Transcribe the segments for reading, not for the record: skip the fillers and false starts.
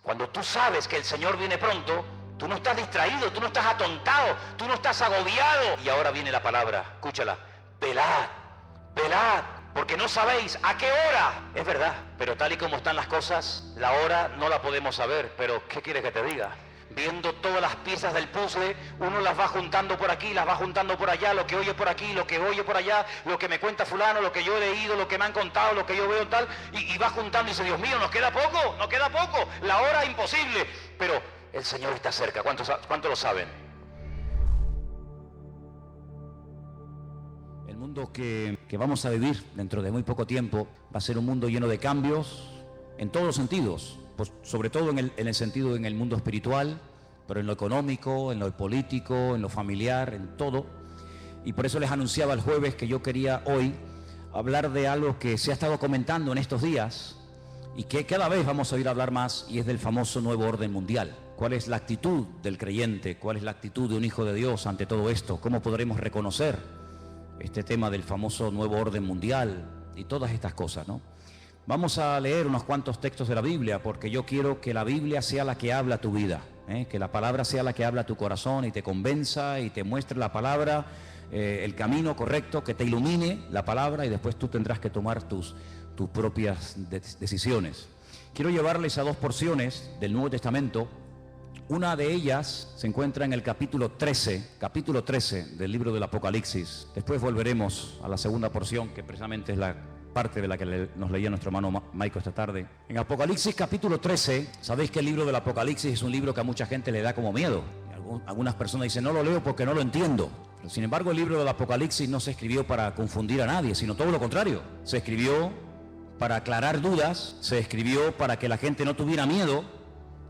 Cuando tú sabes que el Señor viene pronto, tú no estás distraído, tú no estás atontado, tú no estás agobiado. Y ahora viene la palabra, escúchala: velad, velad, porque no sabéis a qué hora. Es verdad, pero tal y como están las cosas, la hora no la podemos saber. Pero ¿qué quieres que te diga? Viendo todas las piezas del puzzle, uno las va juntando por aquí, las va juntando por allá, lo que oye por aquí, lo que oye por allá, lo que me cuenta fulano, lo que yo he leído, lo que me han contado, lo que yo veo tal, y va juntando y dice: Dios mío, nos queda poco, la hora imposible. Pero el Señor está cerca. ¿Cuántos lo saben? El mundo que vamos a vivir dentro de muy poco tiempo va a ser un mundo lleno de cambios en todos los sentidos, pues sobre todo en el sentido en el mundo espiritual, pero en lo económico, en lo político, en lo familiar, en todo. Y por eso les anunciaba el jueves que yo quería hoy hablar de algo que se ha estado comentando en estos días y que cada vez vamos a oír hablar más, y es del famoso nuevo orden mundial. ¿Cuál es la actitud del creyente? ¿Cuál es la actitud de un hijo de Dios ante todo esto? ¿Cómo podremos reconocer este tema del famoso nuevo orden mundial y todas estas cosas, ¿no? Vamos a leer unos cuantos textos de la Biblia, porque yo quiero que la Biblia sea la que habla tu vida, que la palabra sea la que habla tu corazón y te convenza y te muestre la palabra, el camino correcto, que te ilumine la palabra, y después tú tendrás que tomar tus propias decisiones. Quiero llevarles a dos porciones del Nuevo Testamento. Una de ellas se encuentra en el capítulo 13 del libro del Apocalipsis. Después volveremos a la segunda porción, que precisamente es la parte de la que nos leía nuestro hermano Maico esta tarde. En Apocalipsis capítulo 13, sabéis que el libro del Apocalipsis es un libro que a mucha gente le da como miedo. Algunas personas dicen: no lo leo porque no lo entiendo. Pero sin embargo, el libro del Apocalipsis no se escribió para confundir a nadie, sino todo lo contrario. Se escribió para aclarar dudas, se escribió para que la gente no tuviera miedo,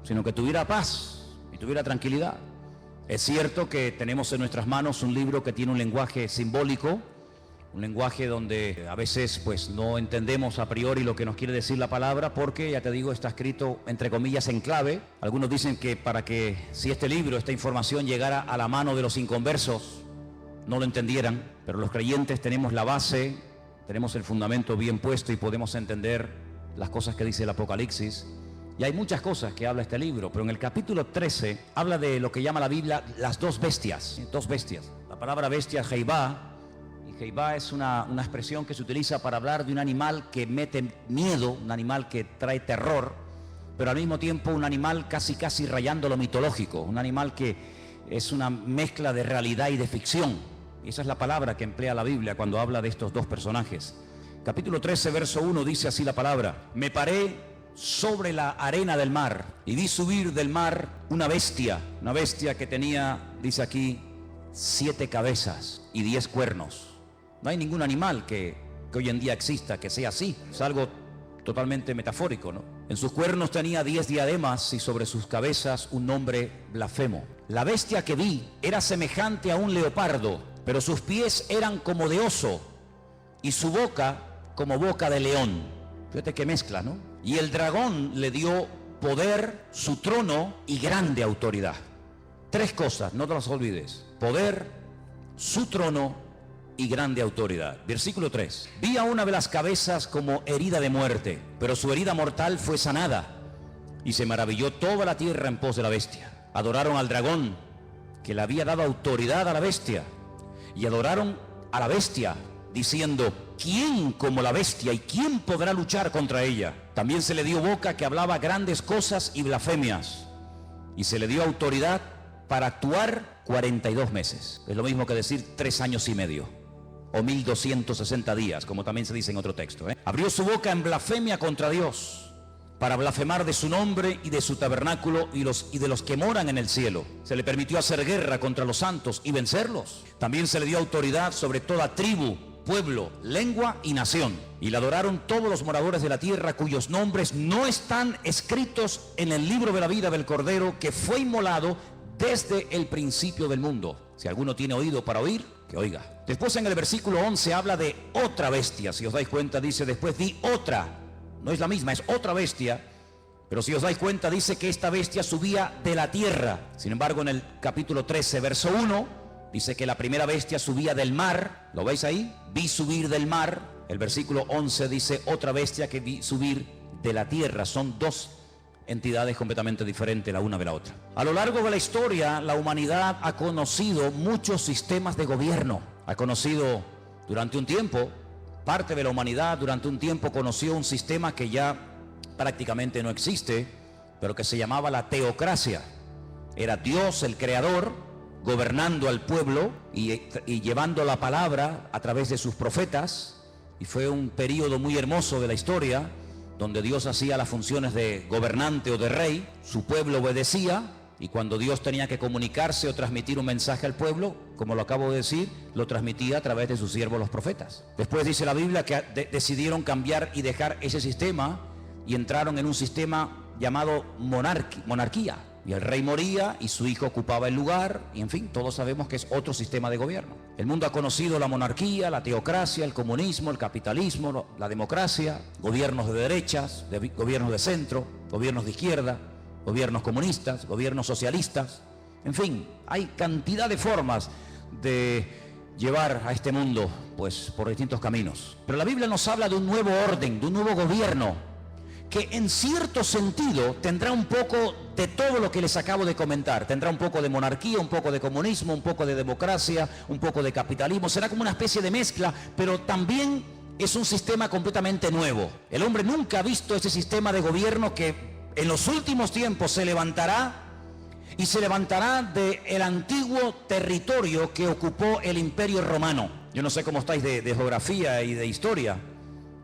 sino que tuviera paz y tuviera tranquilidad. Es cierto que tenemos en nuestras manos un libro que tiene un lenguaje simbólico, un lenguaje donde a veces pues no entendemos a priori lo que nos quiere decir la palabra, porque, ya te digo, está escrito entre comillas en clave. Algunos dicen que para que, si este libro, esta información llegara a la mano de los inconversos, no lo entendieran, pero los creyentes tenemos la base, tenemos el fundamento bien puesto y podemos entender las cosas que dice el Apocalipsis. Y hay muchas cosas que habla este libro, pero en el capítulo 13 habla de lo que llama la Biblia las dos bestias. La palabra bestia es Jehová. Jehová es una expresión que se utiliza para hablar de un animal que mete miedo, un animal que trae terror, pero al mismo tiempo un animal casi rayando lo mitológico, un animal que es una mezcla de realidad y de ficción. Y esa es la palabra que emplea la Biblia cuando habla de estos dos personajes. Capítulo 13, verso 1 dice así la palabra: me paré sobre la arena del mar y vi subir del mar una bestia que tenía, dice aquí, 7 cabezas y 10 cuernos. No hay ningún animal que hoy en día exista que sea así. Es algo totalmente metafórico, ¿no? En sus cuernos tenía 10 diademas y sobre sus cabezas un nombre blasfemo. La bestia que vi era semejante a un leopardo, pero sus pies eran como de oso y su boca como boca de león. Fíjate qué mezcla, ¿no? Y el dragón le dio poder, su trono y grande autoridad. 3 cosas, no te las olvides: poder, su trono y grande autoridad. Versículo 3. Vi a una de las cabezas como herida de muerte, pero su herida mortal fue sanada, y se maravilló toda la tierra en pos de la bestia. Adoraron al dragón, que le había dado autoridad a la bestia, y adoraron a la bestia, diciendo: ¿quién como la bestia, y quién podrá luchar contra ella? También se le dio boca que hablaba grandes cosas y blasfemias, y se le dio autoridad para actuar 42 meses. Es lo mismo que decir 3 años y medio. O 1260 días, como también se dice en otro texto. Abrió su boca en blasfemia contra Dios, para blasfemar de su nombre y de su tabernáculo y de los que moran en el cielo. Se le permitió hacer guerra contra los santos y vencerlos. También se le dio autoridad sobre toda tribu, pueblo, lengua y nación. Y le adoraron todos los moradores de la tierra, cuyos nombres no están escritos en el libro de la vida del Cordero, que fue inmolado desde el principio del mundo. Si alguno tiene oído para oír, que oiga. Después en el versículo 11 habla de otra bestia. Si os dais cuenta, dice: después vi otra. No es la misma, es otra bestia. Pero si os dais cuenta, dice que esta bestia subía de la tierra. Sin embargo, en el capítulo 13, verso 1, dice que la primera bestia subía del mar. ¿Lo veis ahí? Vi subir del mar. El versículo 11 dice otra bestia que vi subir de la tierra. Son dos entidades completamente diferentes la una de la otra. A lo largo de la historia, la humanidad ha conocido muchos sistemas de gobierno. Ha conocido durante un tiempo, parte de la humanidad durante un tiempo conoció un sistema que ya prácticamente no existe, pero que se llamaba la teocracia. Era Dios el creador gobernando al pueblo y llevando la palabra a través de sus profetas, y fue un periodo muy hermoso de la historia donde Dios hacía las funciones de gobernante o de rey, su pueblo obedecía, y cuando Dios tenía que comunicarse o transmitir un mensaje al pueblo, como lo acabo de decir, lo transmitía a través de sus siervos los profetas. Después dice la Biblia que decidieron cambiar y dejar ese sistema y entraron en un sistema llamado monarquía. Y el rey moría y su hijo ocupaba el lugar, y en fin, todos sabemos que es otro sistema de gobierno. El mundo ha conocido la monarquía, la teocracia, el comunismo, el capitalismo, la democracia, gobiernos de derechas, gobiernos de centro, gobiernos de izquierda, gobiernos comunistas, gobiernos socialistas. En fin, hay cantidad de formas de llevar a este mundo, pues, por distintos caminos. Pero la Biblia nos habla de un nuevo orden, de un nuevo gobierno, que en cierto sentido tendrá un poco de todo lo que les acabo de comentar. Tendrá un poco de monarquía, un poco de comunismo, un poco de democracia, un poco de capitalismo. Será como una especie de mezcla, pero también es un sistema completamente nuevo. El hombre nunca ha visto ese sistema de gobierno que en los últimos tiempos se levantará, y se levantará del antiguo territorio que ocupó el Imperio Romano. Yo no sé cómo estáis de geografía y de historia,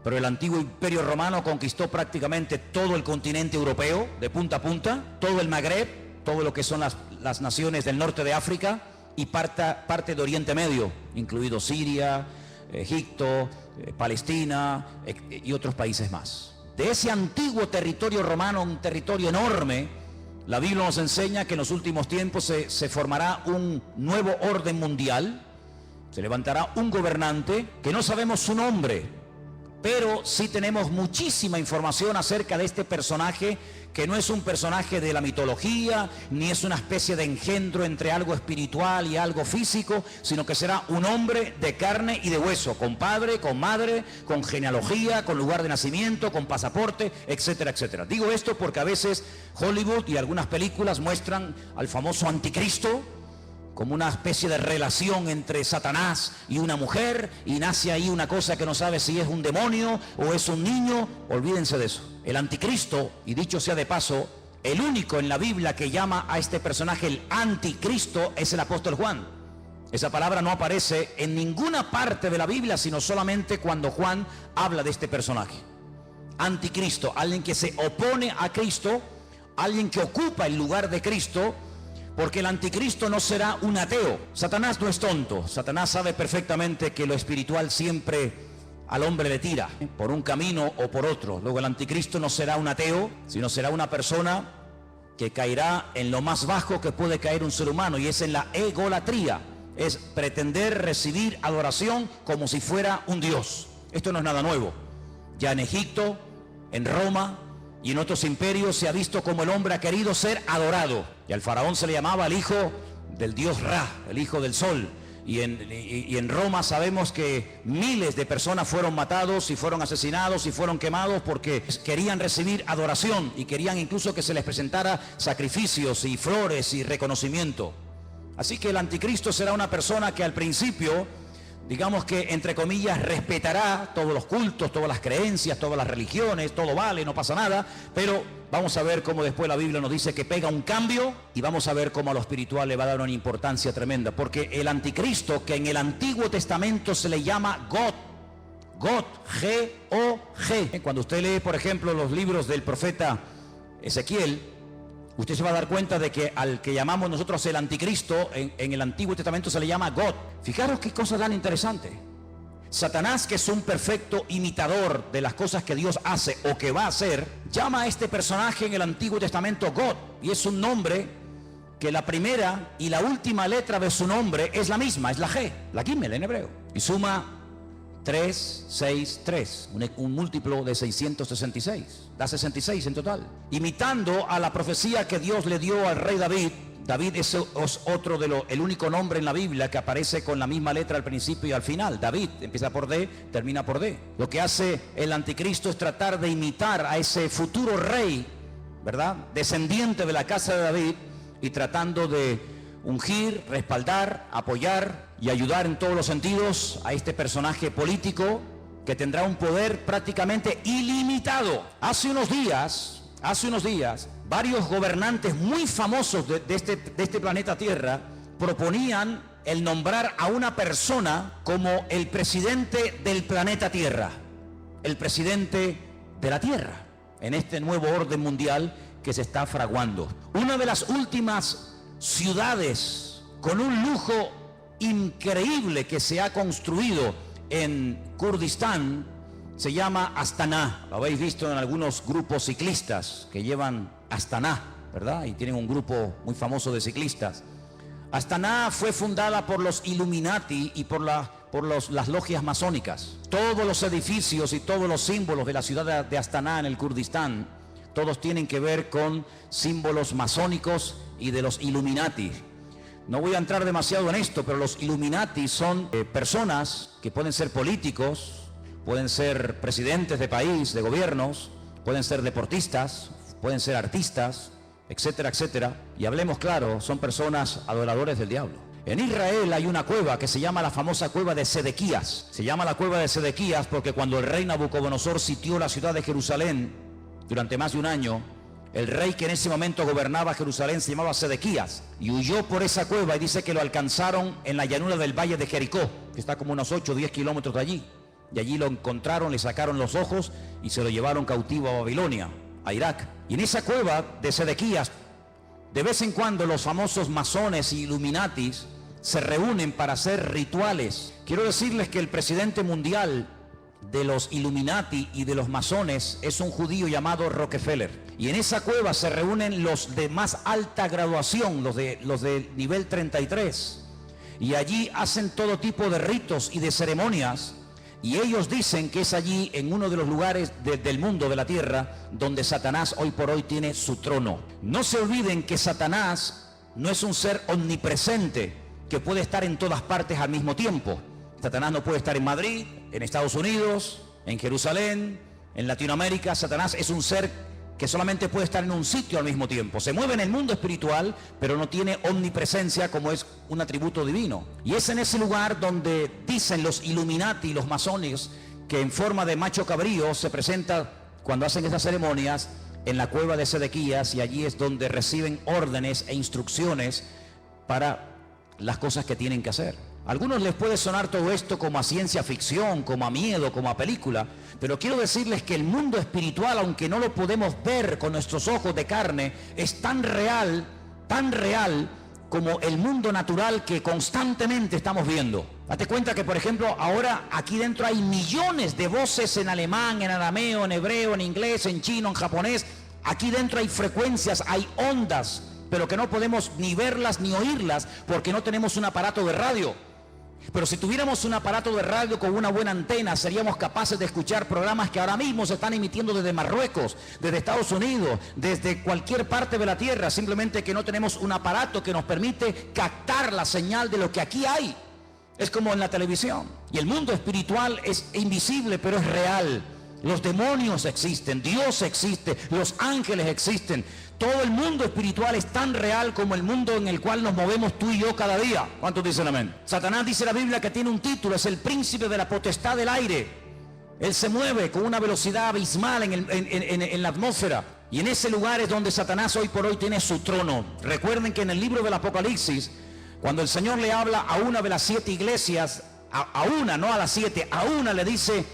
pero el antiguo Imperio Romano conquistó prácticamente todo el continente europeo, de punta a punta, todo el Magreb, todo lo que son las naciones del norte de África y parte de Oriente Medio, incluido Siria, Egipto, Palestina y otros países más. De ese antiguo territorio romano, un territorio enorme, la Biblia nos enseña que en los últimos tiempos se formará un nuevo orden mundial, se levantará un gobernante que no sabemos su nombre, pero sí tenemos muchísima información acerca de este personaje, que no es un personaje de la mitología, ni es una especie de engendro entre algo espiritual y algo físico, sino que será un hombre de carne y de hueso, con padre, con madre, con genealogía, con lugar de nacimiento, con pasaporte, etcétera, etcétera. Digo esto porque a veces Hollywood y algunas películas muestran al famoso anticristo como una especie de relación entre Satanás y una mujer, y nace ahí una cosa que no sabe si es un demonio o es un niño. Olvídense de eso. El anticristo, y dicho sea de paso, el único en la Biblia que llama a este personaje el anticristo es el apóstol Juan. Esa palabra no aparece en ninguna parte de la Biblia, sino solamente cuando Juan habla de este personaje. Anticristo, alguien que se opone a Cristo, alguien que ocupa el lugar de Cristo, porque el anticristo no será un ateo. Satanás no es tonto. Satanás sabe perfectamente que lo espiritual siempre al hombre le tira por un camino o por otro. Luego el anticristo no será un ateo, sino será una persona que caerá en lo más bajo que puede caer un ser humano, y es en la egolatría. Es pretender recibir adoración como si fuera un dios. Esto no es nada nuevo. Ya en Egipto, en Roma y en otros imperios se ha visto como el hombre ha querido ser adorado. Y al faraón se le llamaba el hijo del dios Ra, el hijo del sol. Y en Roma sabemos que miles de personas fueron matados y fueron asesinados y fueron quemados porque querían recibir adoración y querían incluso que se les presentara sacrificios y flores y reconocimiento. Así que el anticristo será una persona que al principio, digamos que entre comillas, respetará todos los cultos, todas las creencias, todas las religiones, todo vale, no pasa nada, pero vamos a ver cómo después la Biblia nos dice que pega un cambio, y vamos a ver cómo a lo espiritual le va a dar una importancia tremenda, porque el anticristo, que en el Antiguo Testamento se le llama God, G-O-G. Cuando usted lee, por ejemplo, los libros del profeta Ezequiel, usted se va a dar cuenta de que al que llamamos nosotros el anticristo, en el Antiguo Testamento se le llama God. Fijaros qué cosa tan interesante. Satanás, que es un perfecto imitador de las cosas que Dios hace o que va a hacer, llama a este personaje en el Antiguo Testamento God, y es un nombre que la primera y la última letra de su nombre es la misma, es la G, la Gimel en hebreo, y suma 3, 6, 3, un múltiplo de 666, da 66 en total, imitando a la profecía que Dios le dio al rey David. David es otro el único nombre en la Biblia que aparece con la misma letra al principio y al final. David empieza por D, termina por D. Lo que hace el anticristo es tratar de imitar a ese futuro rey ¿verdad?, descendiente de la casa de David, y tratando de ungir, respaldar, apoyar y ayudar en todos los sentidos a este personaje político que tendrá un poder prácticamente ilimitado. Hace unos días, varios gobernantes muy famosos de este planeta Tierra proponían el nombrar a una persona como el presidente del planeta Tierra, el presidente de la Tierra, en este nuevo orden mundial que se está fraguando. Una de las últimas ciudades con un lujo increíble que se ha construido en Kurdistán se llama Astana. Lo habéis visto en algunos grupos ciclistas que llevan Astana, ¿verdad? Y tienen un grupo muy famoso de ciclistas. Astana fue fundada por los Illuminati y por las logias masónicas. Todos los edificios y todos los símbolos de la ciudad de Astana en el Kurdistán, todos tienen que ver con símbolos masónicos y de los Illuminati. No voy a entrar demasiado en esto, pero los Illuminati son personas que pueden ser políticos, pueden ser presidentes de país, de gobiernos, pueden ser deportistas, pueden ser artistas, etcétera, etcétera. Y hablemos claro, son personas adoradores del diablo. En Israel hay una cueva que se llama la famosa cueva de Sedequías. Se llama la cueva de Sedequías porque cuando el rey Nabucodonosor sitió la ciudad de Jerusalén durante más de un año, el rey que en ese momento gobernaba Jerusalén se llamaba Sedequías y huyó por esa cueva, y dice que lo alcanzaron en la llanura del valle de Jericó, que está como unos 8 o 10 kilómetros de allí. Y allí lo encontraron, le sacaron los ojos y se lo llevaron cautivo a Babilonia, a Irak. Y en esa cueva de Sedequías, de vez en cuando los famosos masones y Illuminatis se reúnen para hacer rituales. Quiero decirles que el presidente mundial de los Illuminati y de los masones es un judío llamado Rockefeller. Y en esa cueva se reúnen los de más alta graduación, los de nivel 33. Y allí hacen todo tipo de ritos y de ceremonias. Y ellos dicen que es allí, en uno de los lugares del mundo, de la tierra, donde Satanás hoy por hoy tiene su trono. No se olviden que Satanás no es un ser omnipresente que puede estar en todas partes al mismo tiempo. Satanás no puede estar en Madrid, en Estados Unidos, en Jerusalén, en Latinoamérica. Satanás es un ser que solamente puede estar en un sitio al mismo tiempo. Se mueve en el mundo espiritual, pero no tiene omnipresencia como es un atributo divino. Y es en ese lugar donde dicen los Illuminati y los masones que en forma de macho cabrío se presenta cuando hacen esas ceremonias en la cueva de Sedequías, y allí es donde reciben órdenes e instrucciones para las cosas que tienen que hacer. A algunos les puede sonar todo esto como a ciencia ficción, como a miedo, como a película, pero quiero decirles que el mundo espiritual, aunque no lo podemos ver con nuestros ojos de carne, es tan real como el mundo natural que constantemente estamos viendo. Date cuenta que, por ejemplo, ahora aquí dentro hay millones de voces en alemán, en arameo, en hebreo, en inglés, en chino, en japonés. Aquí dentro hay frecuencias, hay ondas, pero que no podemos ni verlas ni oírlas porque no tenemos un aparato de radio. Pero si tuviéramos un aparato de radio con una buena antena, seríamos capaces de escuchar programas que ahora mismo se están emitiendo desde Marruecos, desde Estados Unidos, desde cualquier parte de la tierra, simplemente que no tenemos un aparato que nos permite captar la señal de lo que aquí hay. Es como en la televisión. Y el mundo espiritual es invisible, pero es real. Los demonios existen, Dios existe, los ángeles existen. Todo el mundo espiritual es tan real como el mundo en el cual nos movemos tú y yo cada día. ¿Cuántos dicen amén? Satanás, dice la Biblia, que tiene un título, es el príncipe de la potestad del aire. Él se mueve con una velocidad abismal en la atmósfera. Y en ese lugar es donde Satanás hoy por hoy tiene su trono. Recuerden que en el libro del Apocalipsis, cuando el Señor le habla a una de las 7 iglesias, a una, no a las 7, a una le dice: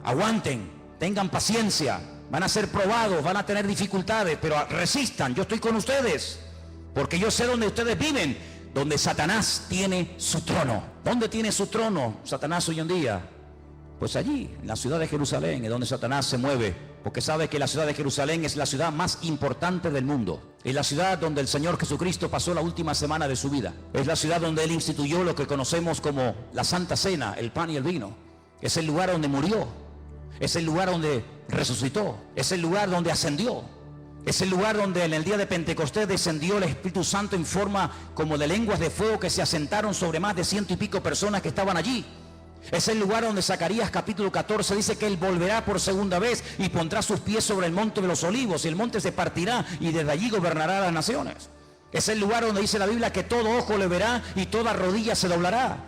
aguanten, tengan paciencia, van a ser probados, van a tener dificultades, pero resistan, yo estoy con ustedes, porque yo sé dónde ustedes viven, donde Satanás tiene su trono. ¿Dónde tiene su trono Satanás hoy en día? Pues allí, en la ciudad de Jerusalén, es donde Satanás se mueve, porque sabe que la ciudad de Jerusalén es la ciudad más importante del mundo. Es la ciudad donde el Señor Jesucristo pasó la última semana de su vida. Es la ciudad donde Él instituyó lo que conocemos como la Santa Cena, el pan y el vino. Es el lugar donde murió. Es el lugar donde resucitó. Es el lugar donde ascendió. Es el lugar donde en el día de Pentecostés descendió el Espíritu Santo en forma como de lenguas de fuego que se asentaron sobre más de 100 y pico personas que estaban allí. Es el lugar donde Zacarías capítulo 14 dice que Él volverá por segunda vez y pondrá sus pies sobre el monte de los olivos y el monte se partirá y desde allí gobernará a las naciones. Es el lugar donde dice la Biblia que todo ojo le verá y toda rodilla se doblará.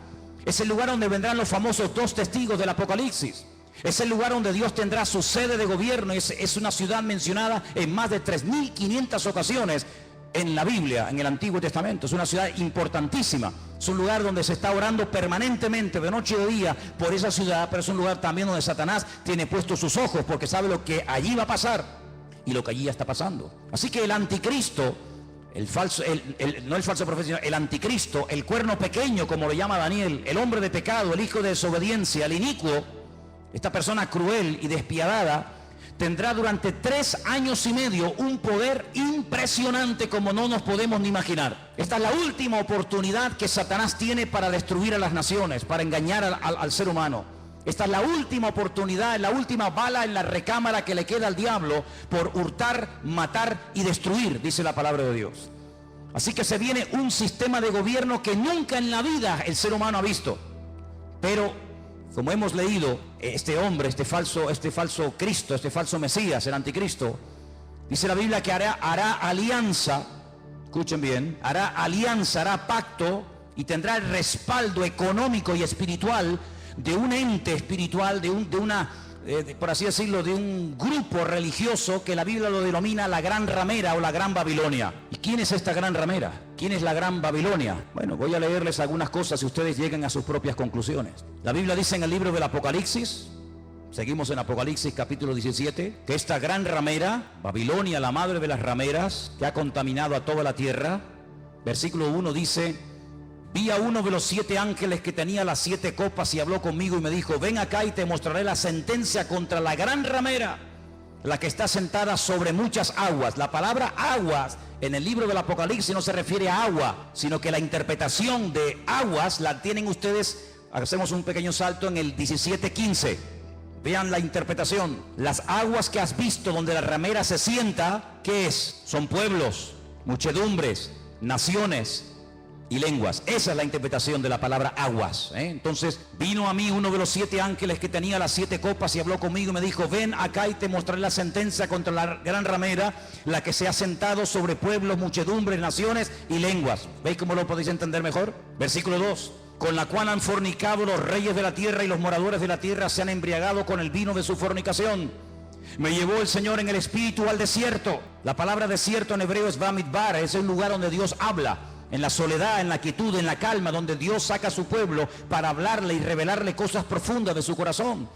Es el lugar donde vendrán los famosos 2 testigos del Apocalipsis. Es el lugar donde Dios tendrá su sede de gobierno. Es una ciudad mencionada en más de 3.500 ocasiones en la Biblia, en el Antiguo Testamento. Es una ciudad importantísima. Es un lugar donde se está orando permanentemente, de noche y de día, por esa ciudad, pero es un lugar también donde Satanás tiene puestos sus ojos, porque sabe lo que allí va a pasar y lo que allí ya está pasando. Así que el anticristo, no el falso profeta, sino el anticristo, el cuerno pequeño, como lo llama Daniel, el hombre de pecado, el hijo de desobediencia, el inicuo, esta persona cruel y despiadada, tendrá durante 3 años y medio un poder impresionante como no nos podemos ni imaginar. Esta es la última oportunidad que Satanás tiene para destruir a las naciones, para engañar al ser humano. Esta es la última oportunidad, la última bala en la recámara que le queda al diablo por hurtar, matar y destruir, dice la palabra de Dios. Así que se viene un sistema de gobierno que nunca en la vida el ser humano ha visto. Pero como hemos leído, este hombre, este falso Cristo, este falso Mesías, el anticristo, dice la Biblia que hará alianza, escuchen bien, hará pacto y tendrá el respaldo económico y espiritual de un ente espiritual, por así decirlo, de un grupo religioso que la Biblia lo denomina la Gran Ramera o la Gran Babilonia. ¿Y quién es esta Gran Ramera? ¿Quién es la Gran Babilonia? Bueno, voy a leerles algunas cosas y ustedes lleguen a sus propias conclusiones. La Biblia dice en el libro del Apocalipsis, seguimos en Apocalipsis capítulo 17, que esta Gran Ramera, Babilonia, la madre de las rameras, que ha contaminado a toda la tierra, versículo 1 dice: vi a uno de los 7 ángeles que tenía las 7 copas y habló conmigo y me dijo: ven acá y te mostraré la sentencia contra la gran ramera, la que está sentada sobre muchas aguas. La palabra aguas en el libro del Apocalipsis no se refiere a agua, sino que la interpretación de aguas la tienen ustedes. Hacemos un pequeño salto en el 17:15. Vean la interpretación. Las aguas que has visto donde la ramera se sienta, ¿qué es? Son pueblos, muchedumbres, naciones y lenguas. Esa es la interpretación de la palabra aguas. Entonces vino a mí uno de los 7 ángeles que tenía las 7 copas y habló conmigo y me dijo: ven acá y te mostraré la sentencia contra la gran ramera, la que se ha sentado sobre pueblos, muchedumbres, naciones y lenguas. ¿Veis cómo lo podéis entender mejor? Versículo 2: con la cual han fornicado los reyes de la tierra y los moradores de la tierra se han embriagado con el vino de su fornicación. Me llevó el Señor en el espíritu al desierto. La palabra desierto en hebreo es Bamidbar, es el lugar donde Dios habla. En la soledad, en la quietud, en la calma, donde Dios saca a su pueblo para hablarle y revelarle cosas profundas de su corazón.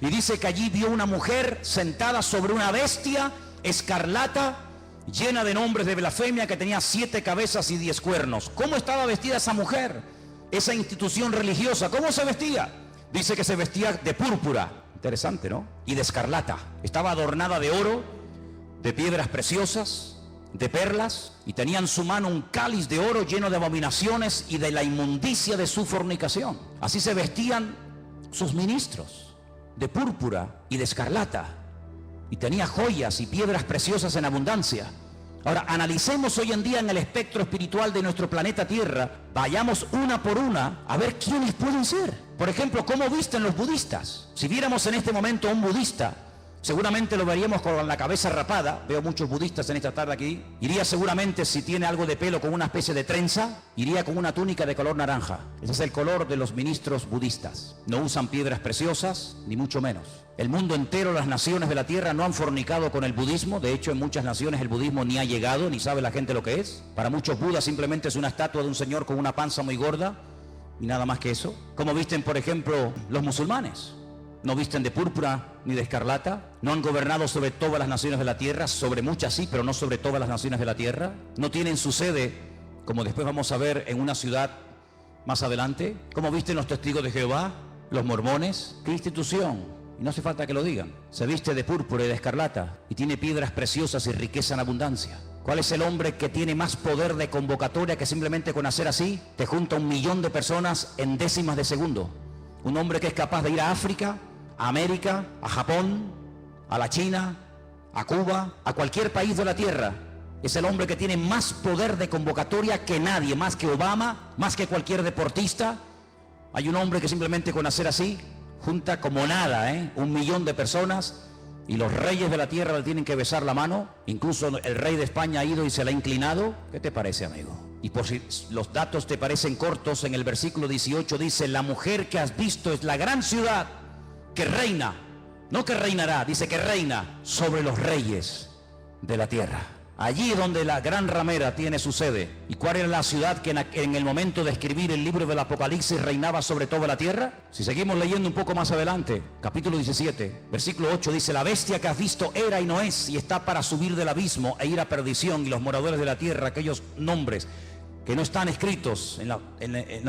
Y dice que allí vio una mujer sentada sobre una bestia escarlata, llena de nombres de blasfemia, que tenía 7 cabezas y 10 cuernos. ¿Cómo estaba vestida esa mujer? Esa institución religiosa, ¿cómo se vestía? Dice que se vestía de púrpura. Interesante, ¿no? Y de escarlata. Estaba adornada de oro, de piedras preciosas, de perlas, y tenía en su mano un cáliz de oro lleno de abominaciones y de la inmundicia de su fornicación. Así se vestían sus ministros, de púrpura y de escarlata, y tenía joyas y piedras preciosas en abundancia. Ahora, analicemos hoy en día en el espectro espiritual de nuestro planeta Tierra, vayamos una por una a ver quiénes pueden ser. Por ejemplo, ¿cómo visten los budistas? Si viéramos en este momento a un budista, seguramente lo veríamos con la cabeza rapada. Veo muchos budistas en esta tarde aquí. Iría seguramente, si tiene algo de pelo, con una especie de trenza. Iría con una túnica de color naranja. Ese es el color de los ministros budistas. No usan piedras preciosas, ni mucho menos. El mundo entero, las naciones de la tierra no han fornicado con el budismo. De hecho, en muchas naciones el budismo ni ha llegado, ni sabe la gente lo que es. Para muchos, Buda simplemente es una estatua de un señor con una panza muy gorda y nada más que eso. ¿Cómo visten, por ejemplo, los musulmanes? No visten de púrpura ni de escarlata. No han gobernado sobre todas las naciones de la tierra. Sobre muchas sí, pero no sobre todas las naciones de la tierra. No tienen su sede, como después vamos a ver, en una ciudad más adelante. ¿Cómo visten los testigos de Jehová? Los mormones. ¿Qué institución? Y no hace falta que lo digan. Se viste de púrpura y de escarlata y tiene piedras preciosas y riqueza en abundancia. ¿Cuál es el hombre que tiene más poder de convocatoria que simplemente con hacer así te junta 1 millón de personas en décimas de segundo? Un hombre que es capaz de ir a África, a América, a Japón, a la China, a Cuba, a cualquier país de la tierra. Es el hombre que tiene más poder de convocatoria que nadie, más que Obama, más que cualquier deportista, Hay un hombre que simplemente con hacer así, junta como nada, 1 millón de personas, y los reyes de la tierra le tienen que besar la mano. Incluso el rey de España ha ido y se le ha inclinado. ¿Qué te parece, amigo? Y por si los datos te parecen cortos, en el versículo 18 dice: la mujer que has visto es la gran ciudad que reina, no que reinará, dice que reina sobre los reyes de la tierra. Allí donde la gran ramera tiene su sede. ¿Y cuál era la ciudad que en el momento de escribir el libro del Apocalipsis reinaba sobre toda la tierra? Si seguimos leyendo un poco más adelante, capítulo 17, versículo 8 dice: la bestia que has visto era y no es, y está para subir del abismo e ir a perdición, y los moradores de la tierra, aquellos nombres que no están escritos no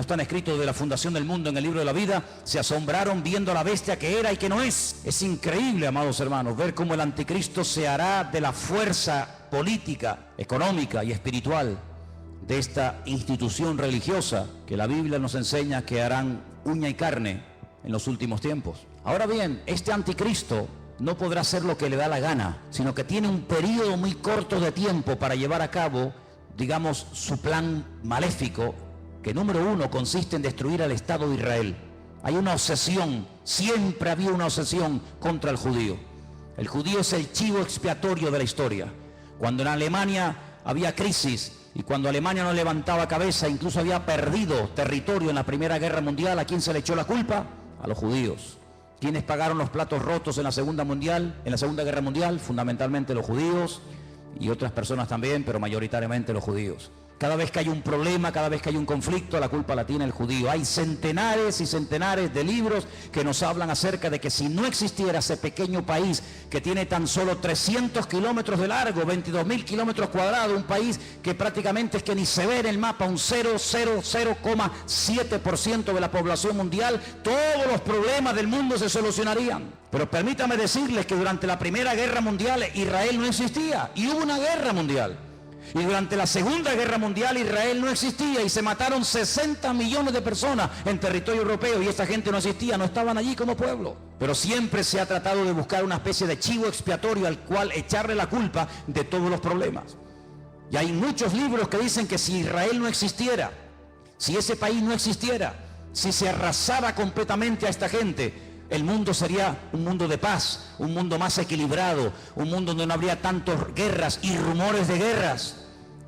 están escritos de la fundación del mundo en el libro de la vida, se asombraron viendo a la bestia que era y que no es. Es increíble, amados hermanos, ver cómo el anticristo se hará de la fuerza política, económica y espiritual de esta institución religiosa que la Biblia nos enseña que harán uña y carne en los últimos tiempos. Ahora bien, este anticristo no podrá hacer lo que le da la gana, sino que tiene un periodo muy corto de tiempo para llevar a cabo, digamos, su plan maléfico, que número 1 consiste en destruir al Estado de Israel. Hay una obsesión, siempre había una obsesión contra el judío. El judío es el chivo expiatorio de la historia. Cuando en Alemania había crisis y cuando Alemania no levantaba cabeza, incluso había perdido territorio en la Primera Guerra Mundial, ¿a quién se le echó la culpa? A los judíos. ¿Quiénes pagaron los platos rotos en la Segunda Guerra Mundial? Fundamentalmente los judíos y otras personas también, pero mayoritariamente los judíos. Cada vez que hay un problema, cada vez que hay un conflicto, la culpa la tiene el judío. Hay centenares y centenares de libros que nos hablan acerca de que si no existiera ese pequeño país que tiene tan solo 300 kilómetros de largo, 22.000 kilómetros cuadrados, un país que prácticamente es que ni se ve en el mapa, un 0,7% de la población mundial, todos los problemas del mundo se solucionarían. Pero permítame decirles que durante la Primera Guerra Mundial Israel no existía y hubo una guerra mundial. Y durante la Segunda Guerra Mundial Israel no existía y se mataron 60 millones de personas en territorio europeo y esta gente no existía, no estaban allí como pueblo. Pero siempre se ha tratado de buscar una especie de chivo expiatorio al cual echarle la culpa de todos los problemas. Y hay muchos libros que dicen que si Israel no existiera, si ese país no existiera, si se arrasara completamente a esta gente, el mundo sería un mundo de paz, un mundo más equilibrado, un mundo donde no habría tantas guerras y rumores de guerras.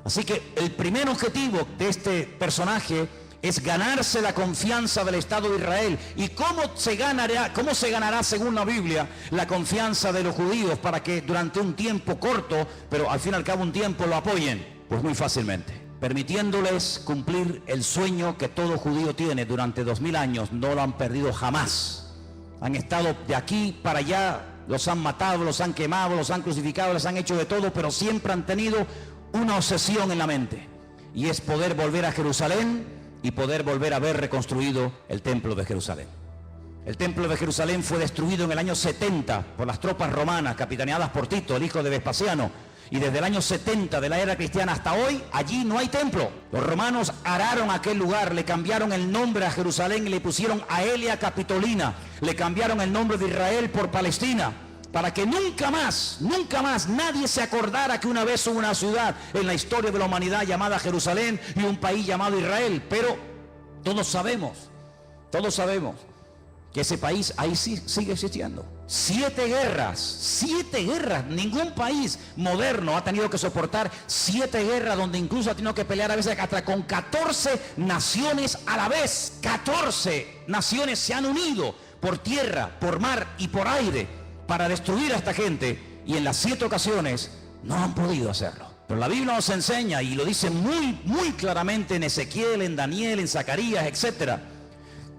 Así que el primer objetivo de este personaje es ganarse la confianza del Estado de Israel. ¿Y cómo se ganará, según la Biblia, la confianza de los judíos para que durante un tiempo corto, pero al fin y al cabo un tiempo, lo apoyen? Pues muy fácilmente, permitiéndoles cumplir el sueño que todo judío tiene durante 2000 años. No lo han perdido jamás. Han estado de aquí para allá, los han matado, los han quemado, los han crucificado, les han hecho de todo, pero siempre han tenido una obsesión en la mente, y es poder volver a Jerusalén y poder volver a ver reconstruido el templo de Jerusalén. El templo de Jerusalén fue destruido en el año 70 por las tropas romanas capitaneadas por Tito, el hijo de Vespasiano, y desde el año 70 de la era cristiana hasta hoy, allí no hay templo. Los romanos araron aquel lugar, le cambiaron el nombre a Jerusalén y le pusieron Aelia Capitolina, le cambiaron el nombre de Israel por Palestina, para que nunca más nadie se acordara que una vez hubo una ciudad en la historia de la humanidad llamada Jerusalén y un país llamado Israel. Pero todos sabemos que ese país ahí sí sigue existiendo. 7 guerras, ningún país moderno ha tenido que soportar 7 guerras, donde incluso ha tenido que pelear a veces hasta con 14 naciones a la vez. 14 naciones se han unido por tierra, por mar y por aire para destruir a esta gente, y en las 7 ocasiones no han podido hacerlo. Pero la Biblia nos enseña, y lo dice muy claramente en Ezequiel, en Daniel, en Zacarías, etcétera,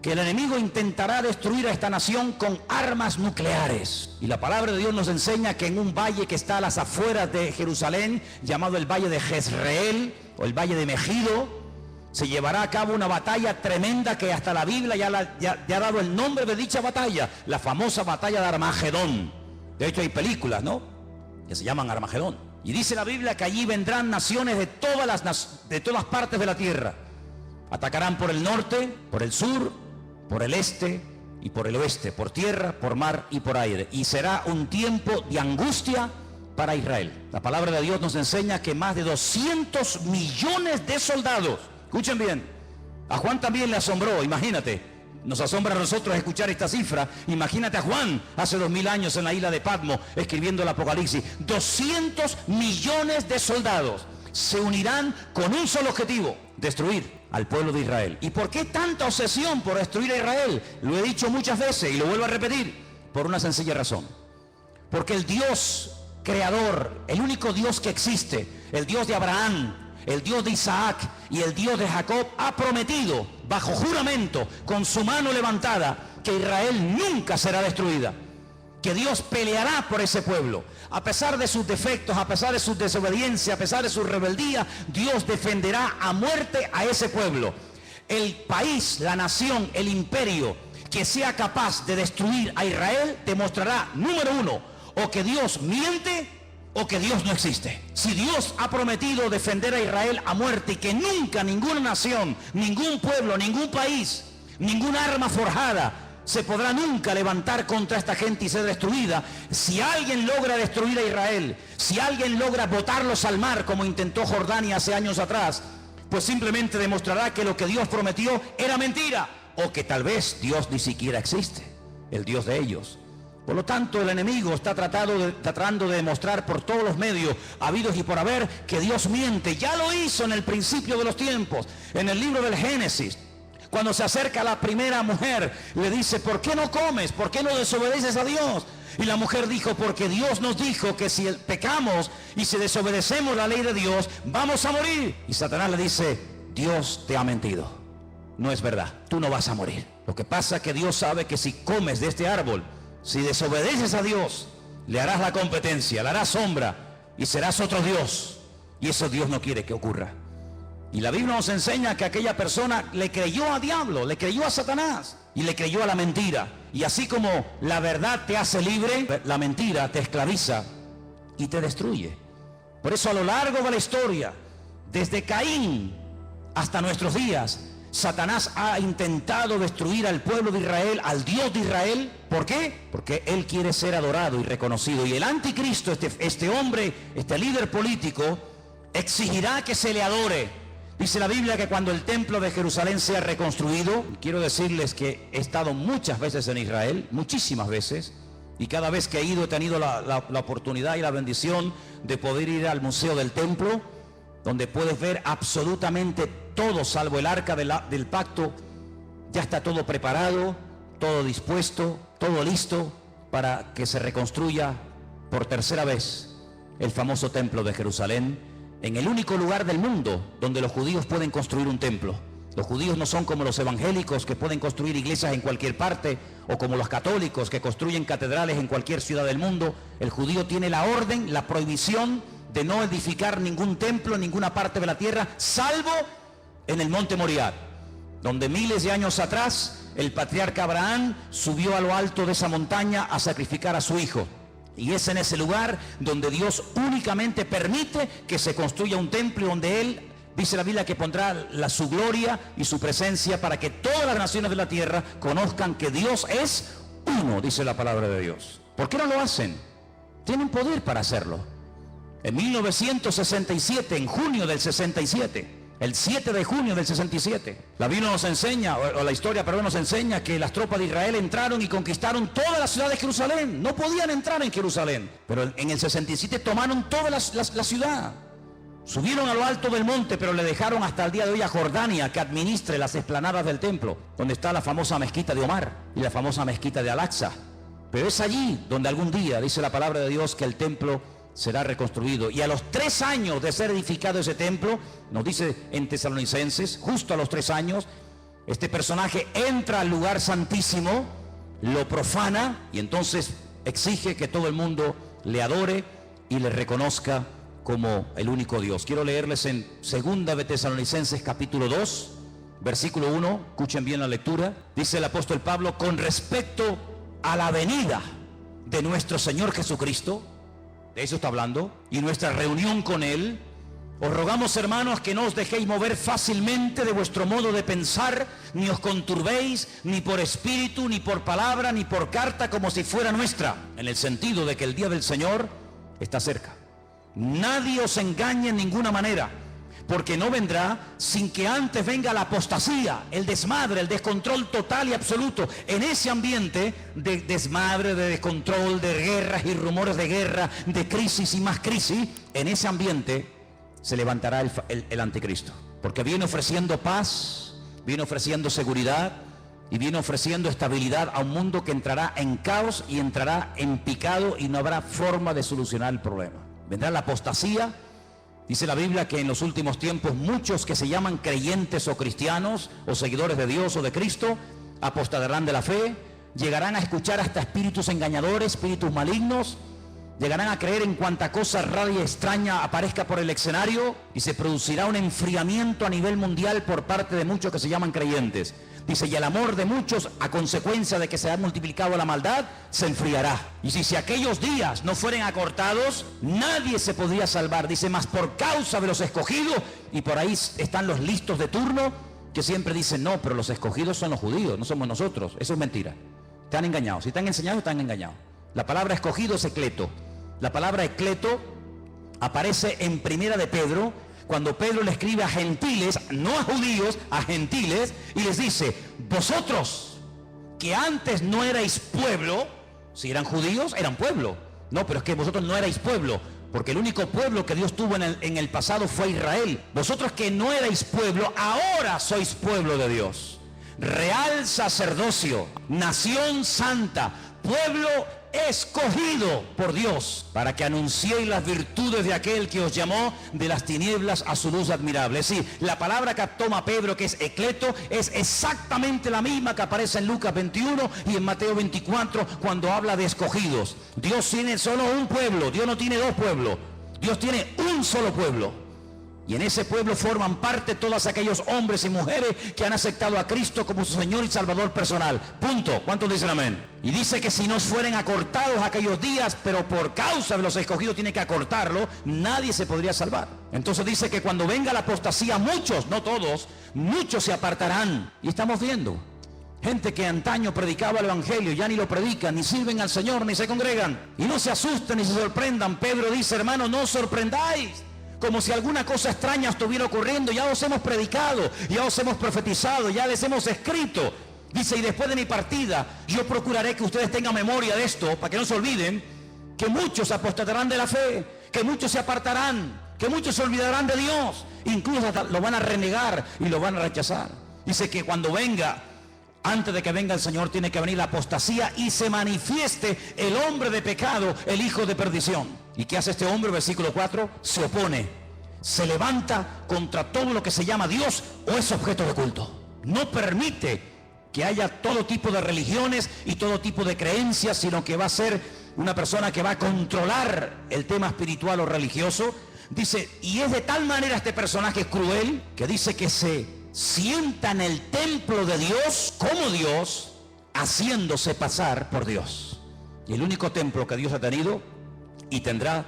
que el enemigo intentará destruir a esta nación con armas nucleares. Y la palabra de Dios nos enseña que en un valle que está a las afueras de Jerusalén, llamado el Valle de Jezreel o el Valle de Megido, se llevará a cabo una batalla tremenda que hasta la Biblia ya ha dado el nombre de dicha batalla, la famosa batalla de Armagedón. De hecho hay películas, ¿no?, que se llaman Armagedón. Y dice la Biblia que allí vendrán naciones de todas partes de la tierra. Atacarán por el norte, por el sur, por el este y por el oeste, por tierra, por mar y por aire. Y será un tiempo de angustia para Israel. La palabra de Dios nos enseña que más de 200 millones de soldados, escuchen bien, a Juan también le asombró, imagínate, Nos asombra a nosotros escuchar esta cifra. Imagínate a Juan hace 2000 años en la isla de Patmos escribiendo el Apocalipsis. 200 millones de soldados se unirán con un solo objetivo: destruir al pueblo de Israel. ¿Y por qué tanta obsesión por destruir a Israel? Lo he dicho muchas veces y lo vuelvo a repetir, por una sencilla razón. Porque el Dios creador, el único Dios que existe, el Dios de Abraham, el Dios de Isaac y el Dios de Jacob, ha prometido bajo juramento, con su mano levantada, que Israel nunca será destruida, que Dios peleará por ese pueblo. A pesar de sus defectos, a pesar de su desobediencia, a pesar de su rebeldía, Dios defenderá a muerte a ese pueblo. El país, la nación, el imperio que sea capaz de destruir a Israel demostrará, número uno, o que Dios miente o que Dios no existe. Si Dios ha prometido defender a Israel a muerte y que nunca ninguna nación, ningún pueblo, ningún país, ninguna arma forjada se podrá nunca levantar contra esta gente y ser destruida, si alguien logra destruir a Israel, si alguien logra botarlos al mar como intentó Jordania hace años atrás, pues simplemente demostrará que lo que Dios prometió era mentira, o que tal vez Dios ni siquiera existe, el Dios de ellos. Por lo tanto, el enemigo está tratando de demostrar por todos los medios habidos y por haber que Dios miente. Ya lo hizo en el principio de los tiempos, en el libro del Génesis. Cuando se acerca a la primera mujer, le dice: ¿por qué no comes? ¿Por qué no desobedeces a Dios? Y la mujer dijo: porque Dios nos dijo que si pecamos y si desobedecemos la ley de Dios, vamos a morir. Y Satanás le dice: Dios te ha mentido. No es verdad, tú no vas a morir. Lo que pasa es que Dios sabe que si comes de este árbol, si desobedeces a Dios, le harás la competencia, le harás sombra y serás otro Dios. Y eso Dios no quiere que ocurra. Y la Biblia nos enseña que aquella persona le creyó a diablo, le creyó a Satanás y le creyó a la mentira. Y así como la verdad te hace libre, la mentira te esclaviza y te destruye. Por eso a lo largo de la historia, desde Caín hasta nuestros días, Satanás ha intentado destruir al pueblo de Israel, al Dios de Israel. ¿Por qué? Porque él quiere ser adorado y reconocido. Y el anticristo, este hombre, este líder político, exigirá que se le adore. Dice la Biblia que cuando el templo de Jerusalén sea reconstruido, quiero decirles que he estado muchas veces en Israel, muchísimas veces, y cada vez que he ido he tenido la oportunidad y la bendición de poder ir al Museo del Templo, donde puedes ver absolutamente todo, salvo el arca del pacto. Ya está todo preparado, todo dispuesto, todo listo para que se reconstruya por tercera vez el famoso templo de Jerusalén, en el único lugar del mundo donde los judíos pueden construir un templo. Los judíos no son como los evangélicos que pueden construir iglesias en cualquier parte, o como los católicos que construyen catedrales en cualquier ciudad del mundo. El judío tiene la orden, la prohibición de no edificar ningún templo en ninguna parte de la tierra, salvo en el monte Moriah, donde miles de años atrás el patriarca Abraham subió a lo alto de esa montaña a sacrificar a su hijo. Y es en ese lugar donde Dios únicamente permite que se construya un templo, donde Él, dice la Biblia, que pondrá su gloria y su presencia para que todas las naciones de la tierra conozcan que Dios es uno, dice la palabra de Dios. ¿Por qué no lo hacen? Tienen poder para hacerlo. En 1967, en junio del 67, el 7 de junio del 67, la Biblia nos enseña, o la historia, perdón, nos enseña que las tropas de Israel entraron y conquistaron toda la ciudad de Jerusalén. No podían entrar en Jerusalén, pero en el 67 tomaron toda la ciudad. Subieron a lo alto del monte, pero le dejaron hasta el día de hoy a Jordania que administre las explanadas del templo, donde está la famosa mezquita de Omar y la famosa mezquita de Al-Aqsa. Pero es allí donde algún día, dice la palabra de Dios, que el templo será reconstruido. Y a los 3 años de ser edificado ese templo, nos dice en Tesalonicenses, justo a los 3 años, este personaje entra al lugar santísimo, lo profana y entonces exige que todo el mundo le adore y le reconozca como el único Dios. Quiero leerles en 2 de Tesalonicenses capítulo 2, versículo 1, escuchen bien la lectura. Dice el apóstol Pablo: con respecto a la venida de nuestro Señor Jesucristo, de eso está hablando, y nuestra reunión con Él, os rogamos, hermanos, que no os dejéis mover fácilmente de vuestro modo de pensar, ni os conturbéis, ni por espíritu, ni por palabra, ni por carta, como si fuera nuestra, en el sentido de que el día del Señor está cerca. Nadie os engañe en ninguna manera, porque no vendrá sin que antes venga la apostasía, el desmadre, el descontrol total y absoluto. En ese ambiente de desmadre, de descontrol, de guerras y rumores de guerra, de crisis y más crisis, en ese ambiente se levantará el anticristo, porque viene ofreciendo paz, viene ofreciendo seguridad y viene ofreciendo estabilidad a un mundo que entrará en caos y entrará en picado y no habrá forma de solucionar el problema. Vendrá la apostasía. Dice la Biblia que en los últimos tiempos muchos que se llaman creyentes o cristianos o seguidores de Dios o de Cristo apostatarán de la fe, llegarán a escuchar hasta espíritus engañadores, espíritus malignos, llegarán a creer en cuanta cosa rara y extraña aparezca por el escenario y se producirá un enfriamiento a nivel mundial por parte de muchos que se llaman creyentes. Dice, y el amor de muchos, a consecuencia de que se ha multiplicado la maldad, se enfriará. Y si aquellos días no fueren acortados, nadie se podría salvar. Dice, más por causa de los escogidos, y por ahí están los listos de turno, que siempre dicen, no, pero los escogidos son los judíos, no somos nosotros. Eso es mentira. Están engañados. Si están enseñados, están engañados. La palabra escogido es ecleto. La palabra ecleto aparece en Primera de Pedro, cuando Pedro le escribe a gentiles, no a judíos, a gentiles, y les dice, vosotros que antes no erais pueblo, si eran judíos, eran pueblo. No, pero es que vosotros no erais pueblo, porque el único pueblo que Dios tuvo en el pasado fue Israel. Vosotros que no erais pueblo, ahora sois pueblo de Dios. Real sacerdocio, nación santa, pueblo escogido por Dios, para que anunciéis las virtudes de aquel que os llamó de las tinieblas a su luz admirable. Es decir, la palabra que toma Pedro, que es ecleto, es exactamente la misma que aparece en Lucas 21 y en Mateo 24 cuando habla de escogidos. Dios tiene solo un pueblo, Dios no tiene dos pueblos, Dios tiene un solo pueblo. Y en ese pueblo forman parte todos aquellos hombres y mujeres que han aceptado a Cristo como su Señor y Salvador personal. Punto. ¿Cuántos dicen amén? Y dice que si no fueren acortados aquellos días, pero por causa de los escogidos tiene que acortarlo, nadie se podría salvar. Entonces dice que cuando venga la apostasía, muchos, no todos, muchos se apartarán. Y estamos viendo gente que antaño predicaba el evangelio, ya ni lo predican, ni sirven al Señor, ni se congregan. Y no se asusten ni se sorprendan. Pedro dice, hermano, no os sorprendáis. Como si alguna cosa extraña estuviera ocurriendo. Ya os hemos predicado, ya os hemos profetizado, ya les hemos escrito. Dice, y después de mi partida, yo procuraré que ustedes tengan memoria de esto, para que no se olviden, que muchos apostatarán de la fe, que muchos se apartarán, que muchos se olvidarán de Dios, incluso hasta lo van a renegar y lo van a rechazar. Dice que cuando venga, antes de que venga el Señor, tiene que venir la apostasía y se manifieste el hombre de pecado, el hijo de perdición. ¿Y qué hace este hombre? Versículo 4, se opone, se levanta contra todo lo que se llama Dios o es objeto de culto. No permite que haya todo tipo de religiones y todo tipo de creencias, sino que va a ser una persona que va a controlar el tema espiritual o religioso. Dice, y es de tal manera este personaje cruel, que dice que se sienta en el templo de Dios como Dios, haciéndose pasar por Dios. Y el único templo que Dios ha tenido y tendrá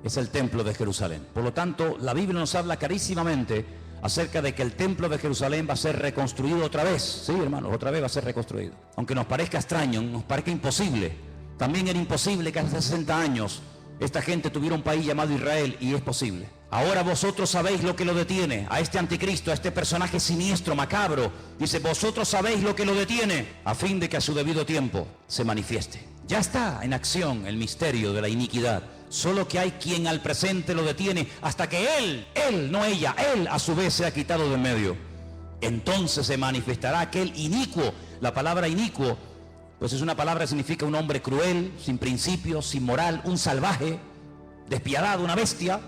es el templo de Jerusalén. Por lo tanto, la Biblia nos habla clarísimamente acerca de que el templo de Jerusalén va a ser reconstruido otra vez. Sí, hermanos, otra vez va a ser reconstruido. Aunque nos parezca extraño, nos parezca imposible. También era imposible que hace 60 años esta gente tuviera un país llamado Israel, y es posible. Ahora vosotros sabéis lo que lo detiene, a este anticristo, a este personaje siniestro, macabro. Dice, vosotros sabéis lo que lo detiene, a fin de que a su debido tiempo se manifieste. Ya está en acción el misterio de la iniquidad, solo que hay quien al presente lo detiene hasta que él, no ella, él a su vez se ha quitado de en medio. Entonces se manifestará aquel inicuo. La palabra inicuo, pues es una palabra que significa un hombre cruel, sin principios, sin moral, un salvaje, despiadado, una bestia,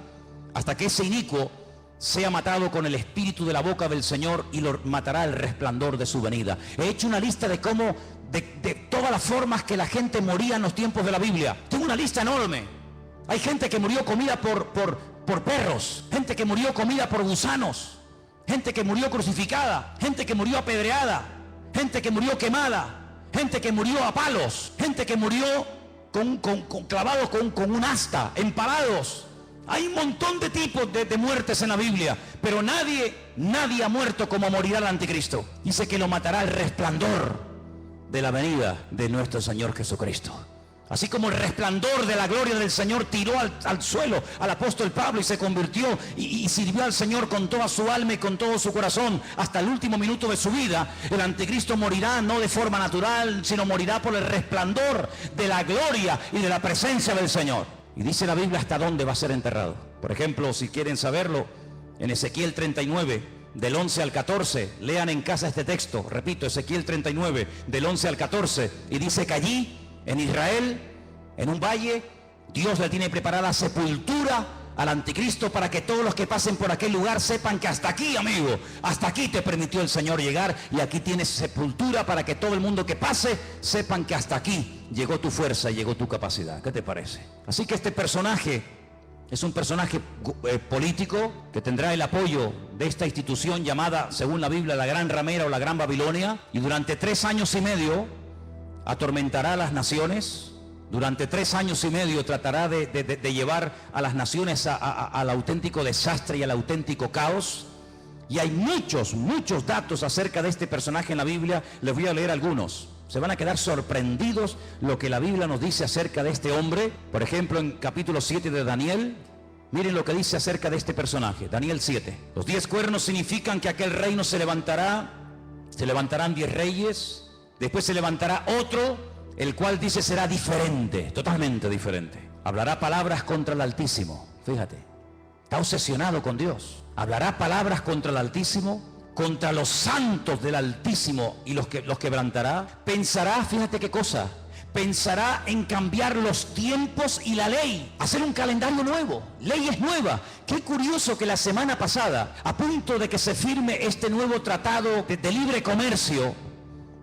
hasta que ese inicuo sea matado con el espíritu de la boca del Señor y lo matará el resplandor de su venida. He hecho una lista de cómo, de todas las formas que la gente moría en los tiempos de la Biblia. Tengo una lista enorme. Hay gente que murió comida por perros, gente que murió comida por gusanos, gente que murió crucificada, gente que murió apedreada, gente que murió quemada, gente que murió a palos, gente que murió clavados con un asta, empalados. Hay un montón de tipos de muertes en la Biblia, pero nadie ha muerto como morirá el anticristo. Dice que lo matará el resplandor de la venida de nuestro Señor Jesucristo. Así como el resplandor de la gloria del Señor tiró al suelo al apóstol Pablo y se convirtió y sirvió al Señor con toda su alma y con todo su corazón hasta el último minuto de su vida, el anticristo morirá no de forma natural, sino morirá por el resplandor de la gloria y de la presencia del Señor. Y dice la Biblia hasta dónde va a ser enterrado. Por ejemplo, si quieren saberlo, en Ezequiel 39, del 11 al 14, lean en casa este texto, repito, Ezequiel 39, del 11 al 14, y dice que allí, en Israel, en un valle, Dios le tiene preparada sepultura al anticristo para que todos los que pasen por aquel lugar sepan que hasta aquí, amigo, hasta aquí te permitió el Señor llegar y aquí tienes sepultura para que todo el mundo que pase sepan que hasta aquí llegó tu fuerza y llegó tu capacidad. ¿Qué te parece? Así que este personaje es un personaje político que tendrá el apoyo de esta institución llamada, según la Biblia, la Gran Ramera o la Gran Babilonia, y durante 3 años y medio atormentará a las naciones. Durante 3 años y medio tratará de llevar a las naciones al auténtico desastre y al auténtico caos. Y hay muchos datos acerca de este personaje en la Biblia. Les voy a leer algunos. Se van a quedar sorprendidos lo que la Biblia nos dice acerca de este hombre. Por ejemplo, en capítulo 7 de Daniel, miren lo que dice acerca de este personaje. Daniel 7. Los 10 cuernos significan que aquel reino se levantarán 10 reyes. Después se levantará otro, el cual dice será diferente, totalmente diferente. Hablará palabras contra el Altísimo. Fíjate, está obsesionado con Dios. Hablará palabras contra el Altísimo, contra los santos del Altísimo y los quebrantará. Pensará, fíjate qué cosa, pensará en cambiar los tiempos y la ley, hacer un calendario nuevo, leyes nuevas. Qué curioso que la semana pasada, a punto de que se firme este nuevo tratado de libre comercio,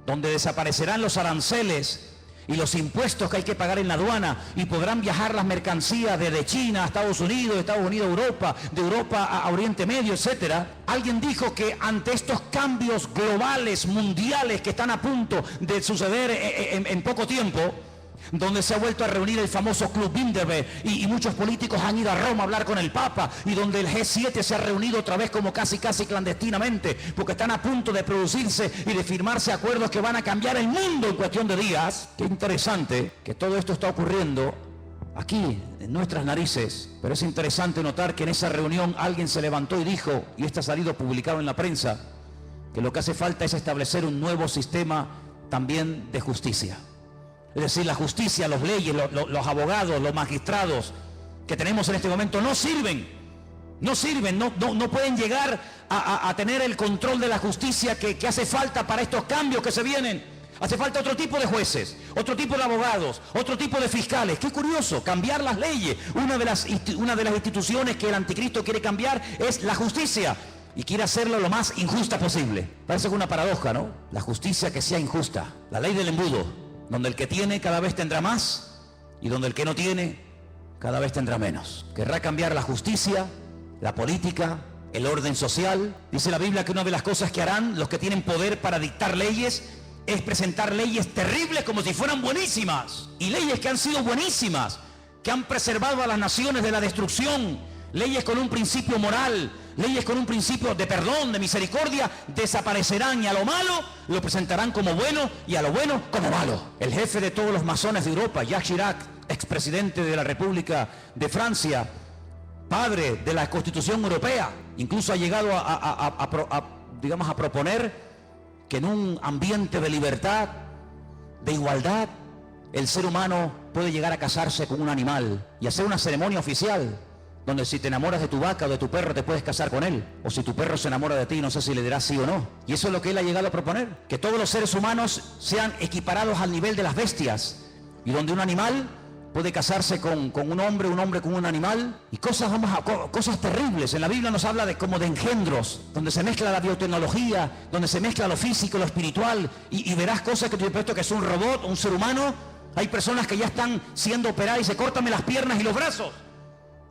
donde desaparecerán los aranceles y los impuestos que hay que pagar en la aduana y podrán viajar las mercancías desde China a Estados Unidos, de Estados Unidos a Europa, de Europa a Oriente Medio, etcétera. Alguien dijo que ante estos cambios globales, mundiales, que están a punto de suceder en poco tiempo, donde se ha vuelto a reunir el famoso Club Bilderberg y muchos políticos han ido a Roma a hablar con el Papa, y donde el G7 se ha reunido otra vez como casi clandestinamente, porque están a punto de producirse y de firmarse acuerdos que van a cambiar el mundo en cuestión de días. Qué interesante que todo esto está ocurriendo aquí en nuestras narices, pero es interesante notar que en esa reunión alguien se levantó y dijo, y esto ha salido publicado en la prensa, que lo que hace falta es establecer un nuevo sistema también de justicia. Es decir, la justicia, las leyes, los abogados, los magistrados que tenemos en este momento no sirven, no pueden llegar a tener el control de la justicia que hace falta para estos cambios que se vienen. Hace falta otro tipo de jueces, otro tipo de abogados, otro tipo de fiscales. Qué curioso, cambiar las leyes. Una de las instituciones que el anticristo quiere cambiar es la justicia, y quiere hacerlo lo más injusta posible. Parece una paradoja, ¿no? La justicia que sea injusta, la ley del embudo, donde el que tiene cada vez tendrá más y donde el que no tiene cada vez tendrá menos. Querrá cambiar la justicia, la política, el orden social. Dice la Biblia que una de las cosas que harán los que tienen poder para dictar leyes es presentar leyes terribles como si fueran buenísimas, y leyes que han sido buenísimas, que han preservado a las naciones de la destrucción, leyes con un principio moral, leyes con un principio de perdón, de misericordia, desaparecerán, y a lo malo lo presentarán como bueno y a lo bueno como malo. El jefe de todos los masones de Europa, Jacques Chirac, expresidente de la República de Francia, padre de la Constitución Europea, incluso ha llegado a proponer que en un ambiente de libertad, de igualdad, el ser humano puede llegar a casarse con un animal y hacer una ceremonia oficial, donde si te enamoras de tu vaca o de tu perro te puedes casar con él, o si tu perro se enamora de ti no sé si le dirás sí o no. Y eso es lo que él ha llegado a proponer, que todos los seres humanos sean equiparados al nivel de las bestias, y donde un animal puede casarse con un hombre con un animal, y cosas terribles. En la Biblia nos habla como de engendros, donde se mezcla la biotecnología, donde se mezcla lo físico, lo espiritual, y verás cosas que te he puesto que es un robot, un ser humano. Hay personas que ya están siendo operadas y se córtame las piernas y los brazos.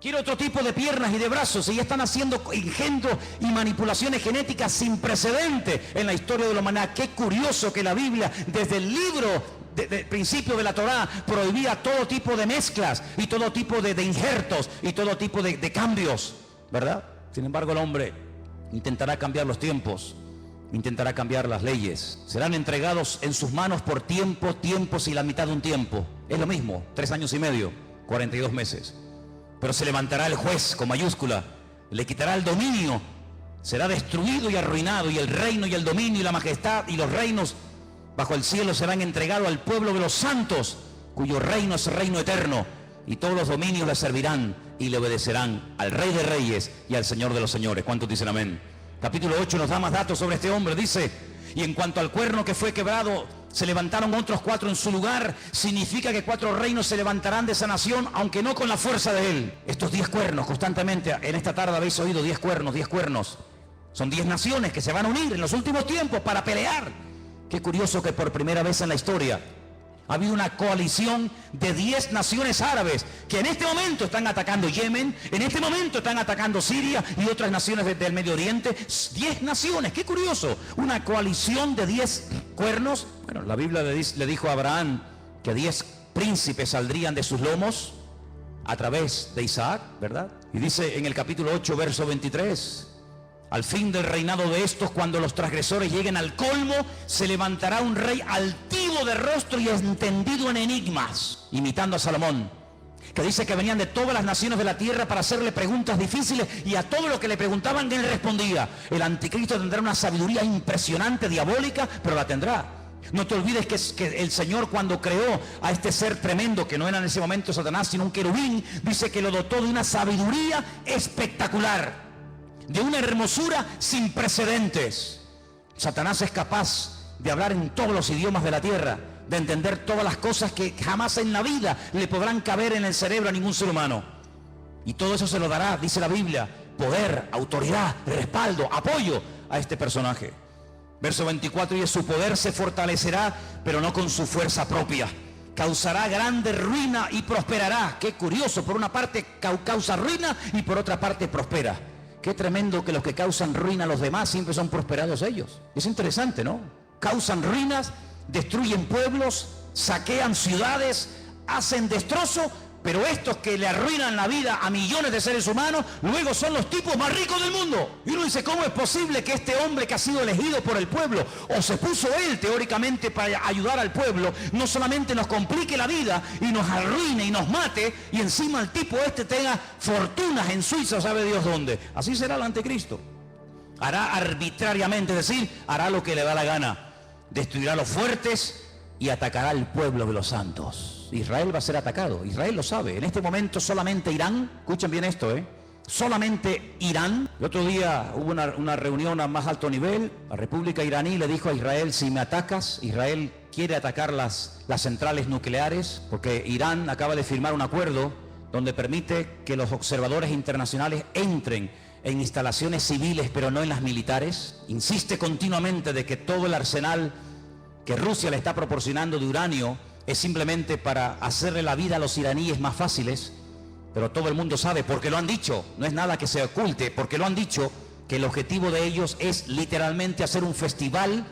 Quiero otro tipo de piernas y de brazos, y ya están haciendo engendros y manipulaciones genéticas sin precedente en la historia de la humanidad. Qué curioso que la Biblia, desde el libro de principio de la Torá, prohibía todo tipo de mezclas y todo tipo de injertos y todo tipo de cambios, ¿verdad? Sin embargo, el hombre intentará cambiar los tiempos intentará cambiar las leyes. Serán entregados en sus manos por tiempos y la mitad de un tiempo. Es lo mismo, 3 años y medio, 42 meses. Pero se levantará el juez con mayúscula, le quitará el dominio, será destruido y arruinado, y el reino y el dominio y la majestad y los reinos bajo el cielo serán entregados al pueblo de los santos, cuyo reino es reino eterno, y todos los dominios le servirán y le obedecerán al Rey de Reyes y al Señor de los Señores. ¿Cuántos dicen amén? Capítulo 8 nos da más datos sobre este hombre. Dice: y en cuanto al cuerno que fue quebrado, se levantaron otros 4 en su lugar. Significa que 4 reinos se levantarán de esa nación, aunque no con la fuerza de él. Estos 10 cuernos, constantemente en esta tarde habéis oído 10 cuernos, 10 cuernos. Son 10 naciones que se van a unir en los últimos tiempos para pelear. Qué curioso que por primera vez en la historia ha habido una coalición de 10 naciones árabes que en este momento están atacando Yemen, en este momento están atacando Siria y otras naciones del Medio Oriente. 10 naciones, qué curioso. Una coalición de 10 cuernos. Bueno, la Biblia le dijo a Abraham que 10 príncipes saldrían de sus lomos a través de Isaac, ¿verdad? Y dice en el capítulo 8, verso 23... al fin del reinado de estos, cuando los transgresores lleguen al colmo, se levantará un rey altivo de rostro y entendido en enigmas, imitando a Salomón, que dice que venían de todas las naciones de la tierra para hacerle preguntas difíciles, y a todo lo que le preguntaban él respondía. El anticristo tendrá una sabiduría impresionante, diabólica, pero la tendrá. No te olvides que el Señor, cuando creó a este ser tremendo, que no era en ese momento Satanás, sino un querubín, dice que lo dotó de una sabiduría espectacular, de una hermosura sin precedentes. Satanás es capaz de hablar en todos los idiomas de la tierra, de entender todas las cosas que jamás en la vida le podrán caber en el cerebro a ningún ser humano. Y todo eso se lo dará, dice la Biblia, poder, autoridad, respaldo, apoyo a este personaje. Verso 24, y su poder se fortalecerá, pero no con su fuerza propia. Causará grande ruina y prosperará. Qué curioso, por una parte causa ruina y por otra parte prospera. Qué tremendo que los que causan ruina a los demás siempre son prosperados ellos. Es interesante, ¿no? Causan ruinas, destruyen pueblos, saquean ciudades, hacen destrozo, pero estos que le arruinan la vida a millones de seres humanos, luego son los tipos más ricos del mundo. Y uno dice, ¿cómo es posible que este hombre que ha sido elegido por el pueblo, o se puso él teóricamente para ayudar al pueblo, no solamente nos complique la vida y nos arruine y nos mate, y encima el tipo este tenga fortunas en Suiza, sabe Dios dónde? Así será el anticristo. Hará arbitrariamente, es decir, hará lo que le da la gana. Destruirá a los fuertes y atacará al pueblo de los santos. Israel va a ser atacado, Israel lo sabe. En este momento solamente Irán, escuchen bien esto, solamente Irán. El otro día hubo una reunión a más alto nivel. La República iraní le dijo a Israel: si me atacas, Israel quiere atacar las centrales nucleares, porque Irán acaba de firmar un acuerdo donde permite que los observadores internacionales entren en instalaciones civiles, pero no en las militares. Insiste continuamente de que todo el arsenal que Rusia le está proporcionando de uranio es simplemente para hacerle la vida a los iraníes más fáciles, pero todo el mundo sabe, porque lo han dicho, no es nada que se oculte, porque lo han dicho, que el objetivo de ellos es literalmente hacer un festival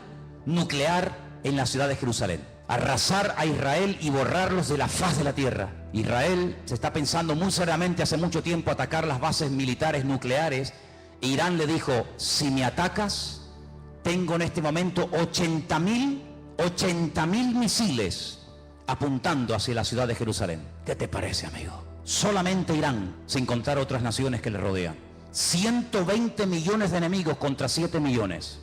nuclear en la ciudad de Jerusalén, arrasar a Israel y borrarlos de la faz de la tierra. Israel se está pensando muy seriamente hace mucho tiempo atacar las bases militares nucleares. Irán le dijo: si me atacas, tengo en este momento 80.000 misiles apuntando hacia la ciudad de Jerusalén. ¿Qué te parece, amigo? Solamente Irán, sin contar otras naciones que le rodean. 120 millones de enemigos contra 7 millones.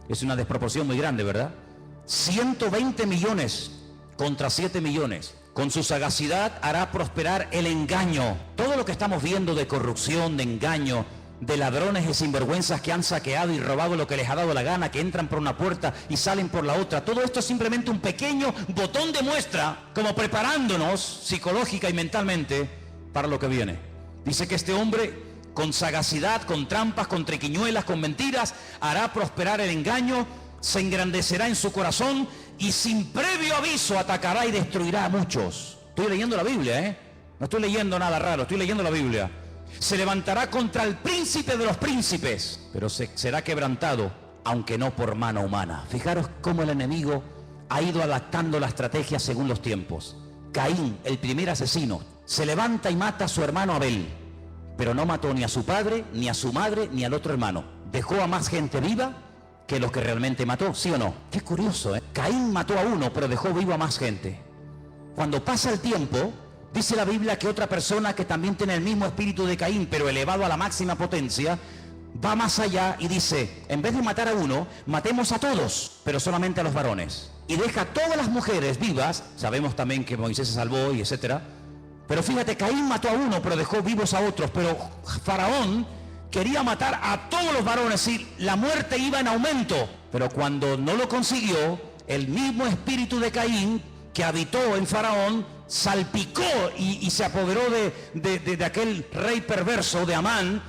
Es una desproporción muy grande, ¿verdad? 120 millones contra 7 millones. Con su sagacidad hará prosperar el engaño. Todo lo que estamos viendo de corrupción, de engaño, de ladrones y sinvergüenzas que han saqueado y robado lo que les ha dado la gana, que entran por una puerta y salen por la otra. Todo esto es simplemente un pequeño botón de muestra, como preparándonos psicológica y mentalmente para lo que viene. Dice que este hombre, con sagacidad, con trampas, con triquiñuelas, con mentiras, hará prosperar el engaño, se engrandecerá en su corazón y sin previo aviso atacará y destruirá a muchos. Estoy leyendo la Biblia, no estoy leyendo nada raro, estoy leyendo la Biblia. Se levantará contra el príncipe de los príncipes, pero será quebrantado, aunque no por mano humana. Fijaros cómo el enemigo ha ido adaptando la estrategia según los tiempos. Caín, el primer asesino, se levanta y mata a su hermano Abel, pero no mató ni a su padre, ni a su madre, ni al otro hermano. Dejó a más gente viva que los que realmente mató, ¿sí o no? Qué curioso, ¿eh? Caín mató a uno, pero dejó vivo a más gente. Cuando pasa el tiempo, dice la Biblia que otra persona que también tiene el mismo espíritu de Caín, pero elevado a la máxima potencia, va más allá y dice, en vez de matar a uno, matemos a todos, pero solamente a los varones. Y deja a todas las mujeres vivas. Sabemos también que Moisés se salvó y etcétera. Pero fíjate, Caín mató a uno, pero dejó vivos a otros. Pero Faraón quería matar a todos los varones y la muerte iba en aumento. Pero cuando no lo consiguió, el mismo espíritu de Caín que habitó en Faraón salpicó y se apoderó de aquel rey perverso de Amán,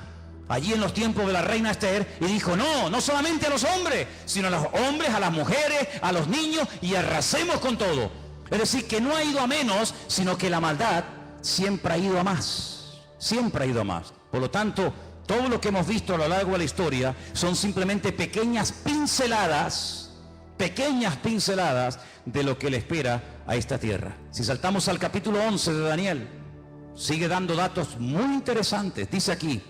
allí en los tiempos de la reina Esther, y dijo, no solamente a los hombres, sino a los hombres, a las mujeres, a los niños, y arrasemos con todo. Es decir, que no ha ido a menos, sino que la maldad siempre ha ido a más. Siempre ha ido a más. Por lo tanto, todo lo que hemos visto a lo largo de la historia son simplemente pequeñas pinceladas de lo que le espera a esta tierra. Si saltamos al capítulo 11 de Daniel, sigue dando datos muy interesantes. Dice aquí,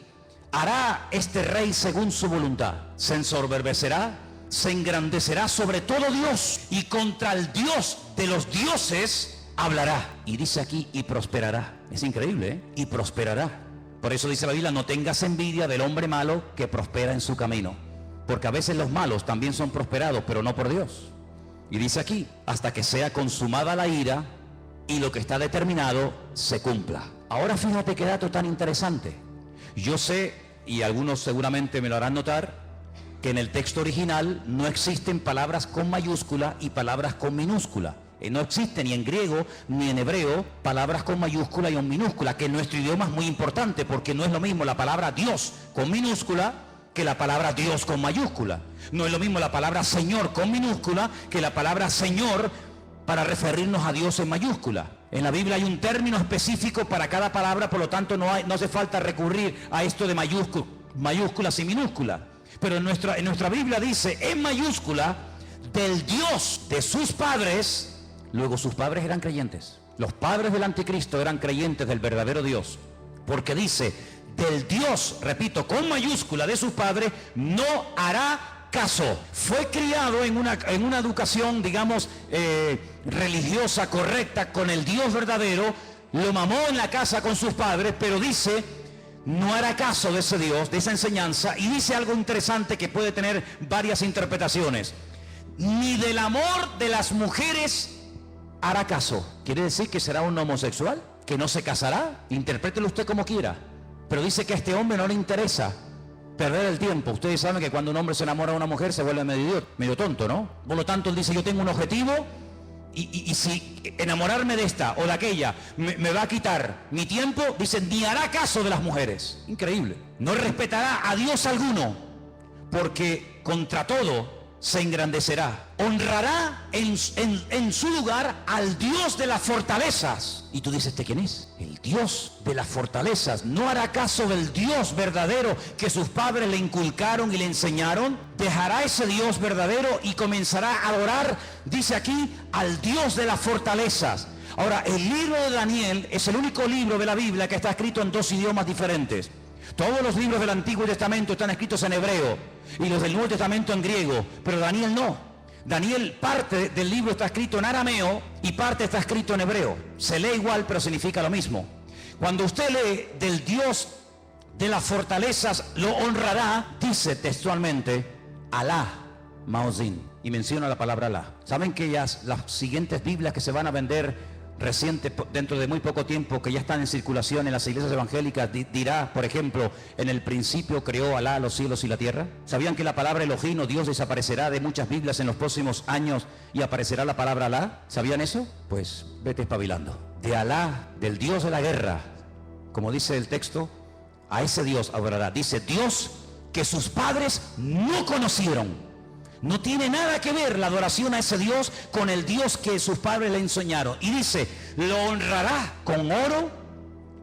hará este rey según su voluntad, se ensoberbecerá, se engrandecerá sobre todo Dios, y contra el Dios de los dioses hablará. Y dice aquí, y prosperará. Es increíble, ¿eh? Y prosperará. Por eso dice la Biblia, no tengas envidia del hombre malo que prospera en su camino. Porque a veces los malos también son prosperados, pero no por Dios. Y dice aquí, hasta que sea consumada la ira y lo que está determinado se cumpla. Ahora fíjate qué dato tan interesante. Yo sé, y algunos seguramente me lo harán notar, que en el texto original no existen palabras con mayúscula y palabras con minúscula. No existe ni en griego ni en hebreo palabras con mayúscula y con minúscula, que en nuestro idioma es muy importante, porque no es lo mismo la palabra Dios con minúscula que la palabra Dios con mayúscula. No es lo mismo la palabra Señor con minúscula que la palabra Señor para referirnos a Dios en mayúscula. En la Biblia hay un término específico para cada palabra, por lo tanto no hace falta recurrir a esto de mayúsculas y minúsculas. Pero en nuestra Biblia dice en mayúscula, del Dios de sus padres. Luego sus padres eran creyentes. Los padres del anticristo eran creyentes del verdadero Dios, porque dice, del Dios, repito, con mayúscula de sus padres, no hará caso. Fue criado en una educación, digamos, religiosa, correcta, con el Dios verdadero, lo mamó en la casa con sus padres, pero dice, no hará caso de ese Dios, de esa enseñanza, y dice algo interesante que puede tener varias interpretaciones. Ni del amor de las mujeres hará caso. ¿Quiere decir que será un homosexual? ¿Que no se casará? Interprételo usted como quiera. Pero dice que a este hombre no le interesa perder el tiempo. Ustedes saben que cuando un hombre se enamora de una mujer se vuelve medio tonto, ¿no? Por lo tanto, él dice, yo tengo un objetivo y si enamorarme de esta o de aquella me va a quitar mi tiempo, dice, ni hará caso de las mujeres. Increíble. No respetará a Dios alguno, porque contra todo se engrandecerá. Honrará en su lugar al Dios de las fortalezas. Y tú dices, ¿este quién es? El Dios de las fortalezas. No hará caso del Dios verdadero que sus padres le inculcaron y le enseñaron. Dejará ese Dios verdadero y comenzará a adorar, dice aquí, al Dios de las fortalezas. Ahora, el libro de Daniel es el único libro de la Biblia que está escrito en dos idiomas diferentes. Todos los libros del Antiguo Testamento están escritos en hebreo y los del Nuevo Testamento en griego, pero Daniel no. Daniel, parte del libro está escrito en arameo y parte está escrito en hebreo. Se lee igual, pero significa lo mismo. Cuando usted lee del Dios de las fortalezas lo honrará, dice textualmente Alá Maozín, y menciona la palabra Alá. ¿Saben que las siguientes Biblias que se van a vender reciente, dentro de muy poco tiempo, que ya están en circulación en las iglesias evangélicas, dirá, por ejemplo, en el principio creó Alá los cielos y la tierra? ¿Sabían que la palabra Elohim o Dios desaparecerá de muchas Biblias en los próximos años y aparecerá la palabra Alá? ¿Sabían eso? Pues vete espabilando. De Alá, del Dios de la guerra, como dice el texto, a ese Dios adorará. Dice, Dios que sus padres no conocieron. No tiene nada que ver la adoración a ese Dios con el Dios que sus padres le enseñaron. Y dice, lo honrará con oro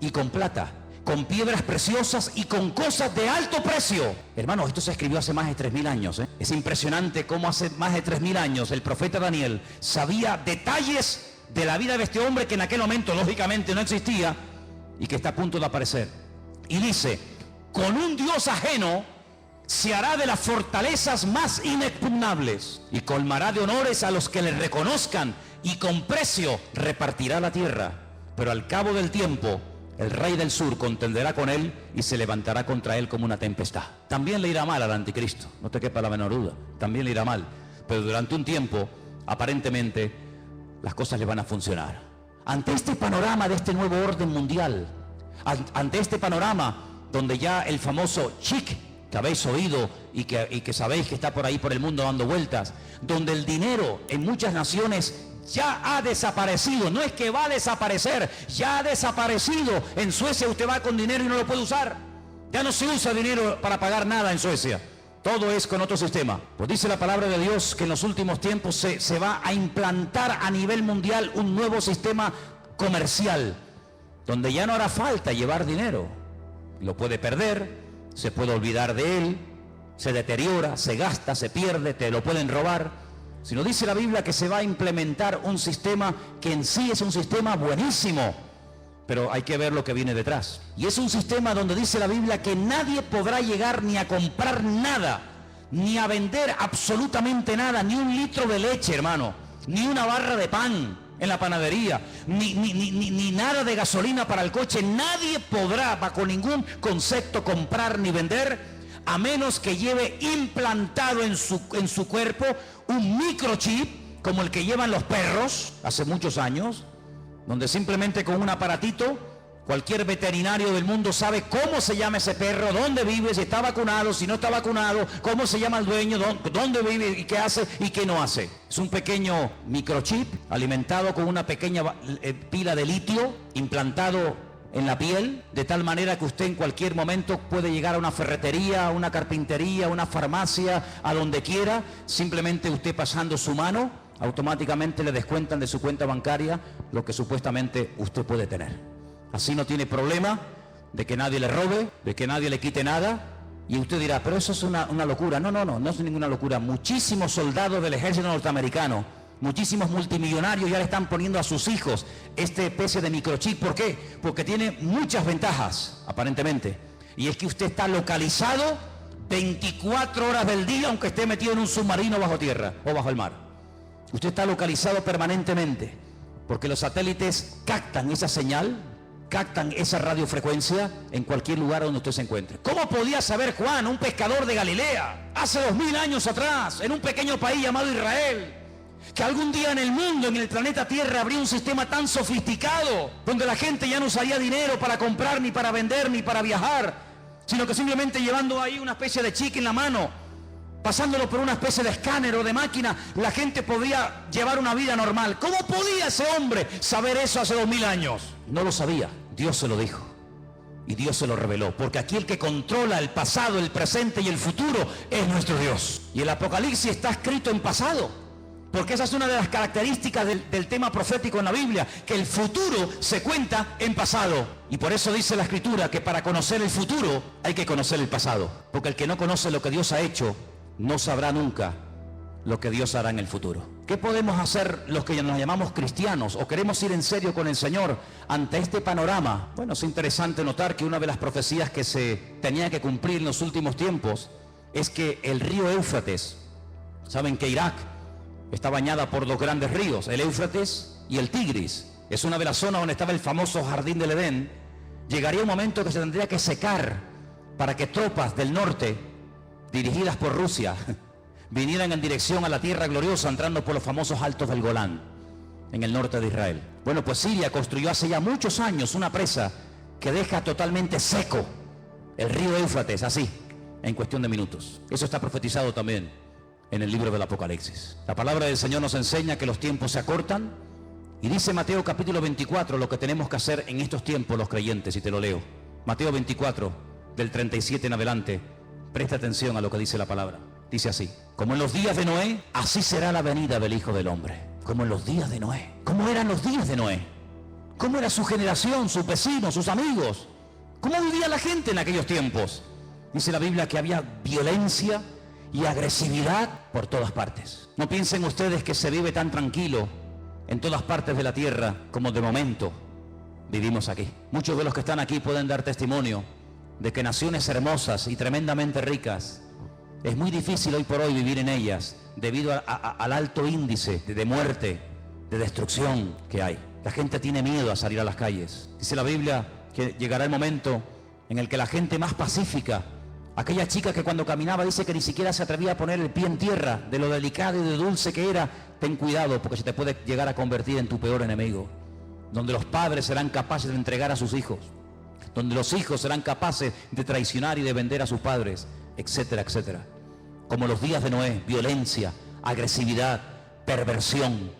y con plata, con piedras preciosas y con cosas de alto precio. Hermanos, esto se escribió hace más de 3000 años. Es impresionante cómo hace más de 3000 años el profeta Daniel sabía detalles de la vida de este hombre que en aquel momento lógicamente no existía y que está a punto de aparecer. Y dice, con un Dios ajeno Se hará de las fortalezas más inexpugnables y colmará de honores a los que le reconozcan y con precio repartirá la tierra. Pero al cabo del tiempo, el rey del sur contenderá con él y se levantará contra él como una tempestad. También le irá mal al anticristo, no te quepa la menor duda, también le irá mal. Pero durante un tiempo, aparentemente, las cosas le van a funcionar. Ante este panorama de este nuevo orden mundial, ante este panorama donde ya el famoso chic que habéis oído y que sabéis que está por ahí por el mundo dando vueltas, donde el dinero en muchas naciones ya ha desaparecido, no es que va a desaparecer, ya ha desaparecido. En Suecia usted va con dinero y no lo puede usar, ya no se usa dinero para pagar nada en Suecia, todo es con otro sistema. Pues dice la palabra de Dios que en los últimos tiempos se va a implantar a nivel mundial un nuevo sistema comercial, donde ya no hará falta llevar dinero, lo puede perder, se puede olvidar de él, se deteriora, se gasta, se pierde, te lo pueden robar. Sino dice la Biblia que se va a implementar un sistema que en sí es un sistema buenísimo, pero hay que ver lo que viene detrás. Y es un sistema donde dice la Biblia que nadie podrá llegar ni a comprar nada, ni a vender absolutamente nada, ni un litro de leche, hermano, ni una barra de pan en la panadería, ni nada de gasolina para el coche. Nadie podrá bajo ningún concepto comprar ni vender, a menos que lleve implantado en su cuerpo un microchip como el que llevan los perros hace muchos años, donde simplemente con un aparatito cualquier veterinario del mundo sabe cómo se llama ese perro, dónde vive, si está vacunado, si no está vacunado, cómo se llama el dueño, dónde vive y qué hace y qué no hace. Es un pequeño microchip alimentado con una pequeña pila de litio implantado en la piel, de tal manera que usted en cualquier momento puede llegar a una ferretería, a una carpintería, a una farmacia, a donde quiera, simplemente usted pasando su mano, automáticamente le descuentan de su cuenta bancaria lo que supuestamente usted puede tener. Así no tiene problema de que nadie le robe, de que nadie le quite nada. Y usted dirá, pero eso es una locura. No es ninguna locura. Muchísimos soldados del ejército norteamericano, muchísimos multimillonarios ya le están poniendo a sus hijos esta especie de microchip. ¿Por qué? Porque tiene muchas ventajas, aparentemente. Y es que usted está localizado 24 horas del día, aunque esté metido en un submarino bajo tierra o bajo el mar. Usted está localizado permanentemente, porque los satélites captan esa señal, captan esa radiofrecuencia en cualquier lugar donde usted se encuentre. ¿Cómo podía saber Juan, un pescador de Galilea, hace 2000 años atrás, en un pequeño país llamado Israel, que algún día en el mundo, en el planeta Tierra, habría un sistema tan sofisticado, donde la gente ya no usaría dinero para comprar, ni para vender, ni para viajar, sino que simplemente llevando ahí una especie de chique en la mano, pasándolo por una especie de escáner o de máquina, la gente podría llevar una vida normal? ¿Cómo podía ese hombre saber eso hace 2000 años? No lo sabía, Dios se lo dijo y Dios se lo reveló, porque aquí el que controla el pasado, el presente y el futuro es nuestro Dios. Y el Apocalipsis está escrito en pasado, porque esa es una de las características del tema profético en la Biblia, que el futuro se cuenta en pasado. Y por eso dice la Escritura que para conocer el futuro hay que conocer el pasado, porque el que no conoce lo que Dios ha hecho no sabrá nunca lo que Dios hará en el futuro. ¿Qué podemos hacer los que nos llamamos cristianos o queremos ir en serio con el Señor ante este panorama? Bueno, es interesante notar que una de las profecías que se tenía que cumplir en los últimos tiempos es que el río Éufrates, saben que Irak está bañada por dos grandes ríos, el Éufrates y el Tigris. Es una de las zonas donde estaba el famoso jardín del Edén. Llegaría un momento que se tendría que secar para que tropas del norte, dirigidas por Rusia, vinieran en dirección a la tierra gloriosa, entrando por los famosos altos del Golán, en el norte de Israel. Bueno, pues Siria construyó hace ya muchos años una presa que deja totalmente seco el río Éufrates, así, en cuestión de minutos. Eso está profetizado también en el libro del Apocalipsis. La palabra del Señor nos enseña que los tiempos se acortan, y dice Mateo capítulo 24 lo que tenemos que hacer en estos tiempos los creyentes, y te lo leo. Mateo 24, del 37 en adelante. Presta atención a lo que dice la palabra. Dice así: como en los días de Noé, así será la venida del Hijo del Hombre. Como en los días de Noé. ¿Cómo eran los días de Noé? ¿Cómo era su generación, sus vecinos, sus amigos? ¿Cómo vivía la gente en aquellos tiempos? Dice la Biblia que había violencia y agresividad por todas partes. No piensen ustedes que se vive tan tranquilo en todas partes de la tierra como de momento vivimos aquí. Muchos de los que están aquí pueden dar testimonio de que naciones hermosas y tremendamente ricas Es muy difícil hoy por hoy vivir en ellas debido al alto índice de muerte, de destrucción que hay. La gente tiene miedo a salir a las calles. Dice la Biblia que llegará el momento en el que la gente más pacífica, aquella chica que cuando caminaba dice que ni siquiera se atrevía a poner el pie en tierra, de lo delicado y de dulce que era, ten cuidado porque se te puede llegar a convertir en tu peor enemigo. Donde los padres serán capaces de entregar a sus hijos, donde los hijos serán capaces de traicionar y de vender a sus padres, etcétera, etcétera. Como los días de Noé, violencia, agresividad, perversión,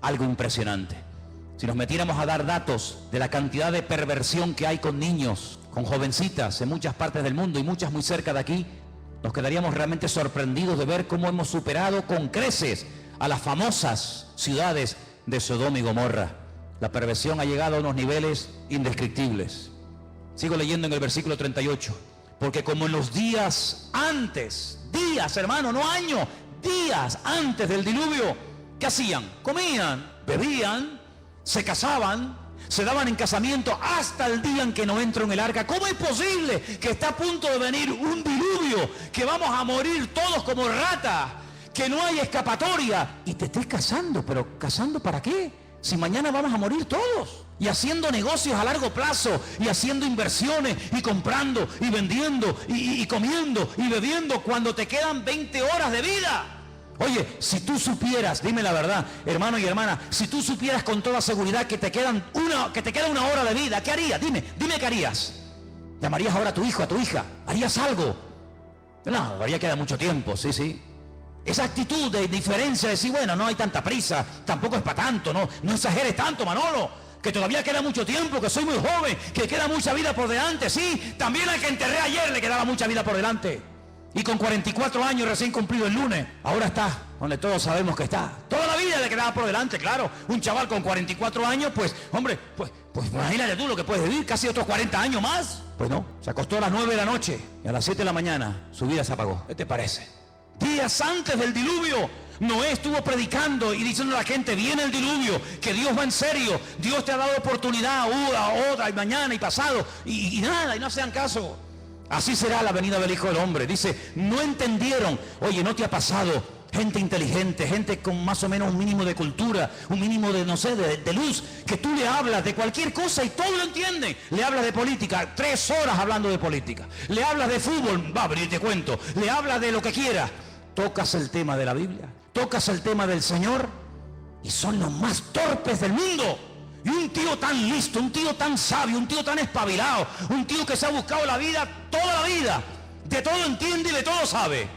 algo impresionante. Si nos metiéramos a dar datos de la cantidad de perversión que hay con niños, con jovencitas en muchas partes del mundo y muchas muy cerca de aquí, nos quedaríamos realmente sorprendidos de ver cómo hemos superado con creces a las famosas ciudades de Sodoma y Gomorra. La perversión ha llegado a unos niveles indescriptibles. Sigo leyendo en el versículo 38. Porque como en los días antes, días hermano, no años, días antes del diluvio, ¿qué hacían? Comían, bebían, se casaban, se daban en casamiento hasta el día en que no entró en el arca. ¿Cómo es posible que está a punto de venir un diluvio, que vamos a morir todos como ratas, que no hay escapatoria? Y te estés casando, pero ¿casando para qué? Si mañana vamos a morir todos. Y haciendo negocios a largo plazo, y haciendo inversiones, y comprando, y vendiendo, y comiendo, y bebiendo, cuando te quedan 20 horas de vida. Oye, si tú supieras, dime la verdad, hermano y hermana, si tú supieras con toda seguridad que te queda una hora de vida, ¿qué harías? Dime qué harías. ¿Llamarías ahora a tu hijo, a tu hija? ¿Harías algo? No, todavía queda mucho tiempo, sí. Esa actitud de indiferencia, de decir, bueno, no hay tanta prisa, tampoco es para tanto, no exageres tanto, Manolo, que todavía queda mucho tiempo, que soy muy joven, que queda mucha vida por delante. Sí, también al que enterré ayer le quedaba mucha vida por delante. Y con 44 años recién cumplido el lunes, ahora está donde todos sabemos que está. Toda la vida le quedaba por delante, claro. Un chaval con 44 años, pues, hombre, pues imagínate tú lo que puedes vivir, casi otros 40 años más. Pues no, se acostó a las 9 de la noche y a las 7 de la mañana su vida se apagó. ¿Qué te parece? Días antes del diluvio, Noé estuvo predicando y diciendo a la gente, viene el diluvio, que Dios va en serio, Dios te ha dado oportunidad, otra, y mañana y pasado, y nada, y no sean caso. Así será la venida del Hijo del Hombre. Dice, no entendieron. Oye, ¿no te ha pasado? Gente inteligente, gente con más o menos un mínimo de cultura, un mínimo de, no sé, de luz, que tú le hablas de cualquier cosa y todo lo entienden. Le hablas de política, 3 horas hablando de política. Le hablas de fútbol, va a venir, te cuento. Le hablas de lo que quieras. Tocas el tema de la Biblia, tocas el tema del Señor y son los más torpes del mundo. Y un tío tan listo, un tío tan sabio, un tío tan espabilado, un tío que se ha buscado la vida, toda la vida, de todo entiende y de todo sabe.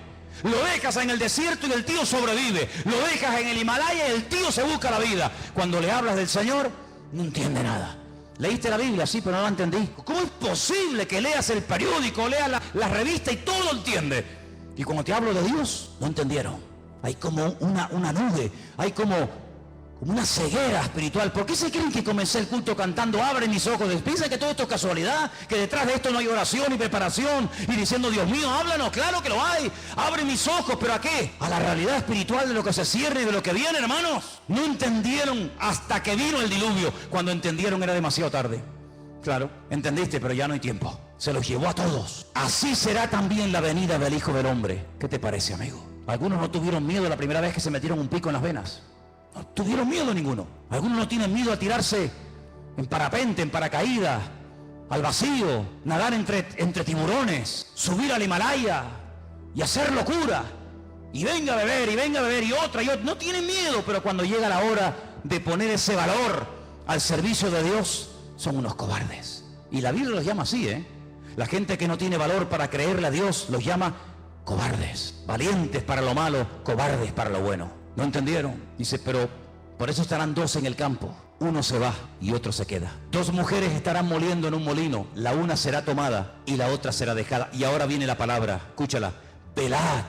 Lo dejas en el desierto y el tío sobrevive. Lo dejas en el Himalaya y el tío se busca la vida. Cuando le hablas del Señor, no entiende nada. ¿Leíste la Biblia? Sí, pero no la entendí. ¿Cómo es posible que leas el periódico, leas la revista y todo lo entiende? Y cuando te hablo de Dios, no entendieron. Hay como una nube, hay como una ceguera espiritual. ¿Por qué se creen que comencé el culto cantando abre mis ojos? ¿Piensan que todo esto es casualidad? ¿Que detrás de esto no hay oración y preparación? Y diciendo, Dios mío, háblanos. Claro que lo hay. Abre mis ojos, ¿pero a qué? A la realidad espiritual de lo que se cierra y de lo que viene, hermanos. No entendieron hasta que vino el diluvio. Cuando entendieron era demasiado tarde. Claro, entendiste, pero ya no hay tiempo. Se los llevó a todos. Así será también la venida del Hijo del Hombre. ¿Qué te parece, amigo? Algunos no tuvieron miedo la primera vez que se metieron un pico en las venas. No tuvieron miedo ninguno. Algunos no tienen miedo a tirarse en parapente, en paracaídas, al vacío, nadar entre tiburones, subir al Himalaya y hacer locura. Y venga a beber, y otra. No tienen miedo, pero cuando llega la hora de poner ese valor al servicio de Dios, son unos cobardes. Y la Biblia los llama así, La gente que no tiene valor para creerle a Dios los llama cobardes. Valientes para lo malo, cobardes para lo bueno. ¿No entendieron? Dice, pero por eso estarán 2 en el campo. Uno se va y otro se queda. 2 mujeres estarán moliendo en un molino. La una será tomada y la otra será dejada. Y ahora viene la palabra, escúchala. Velad,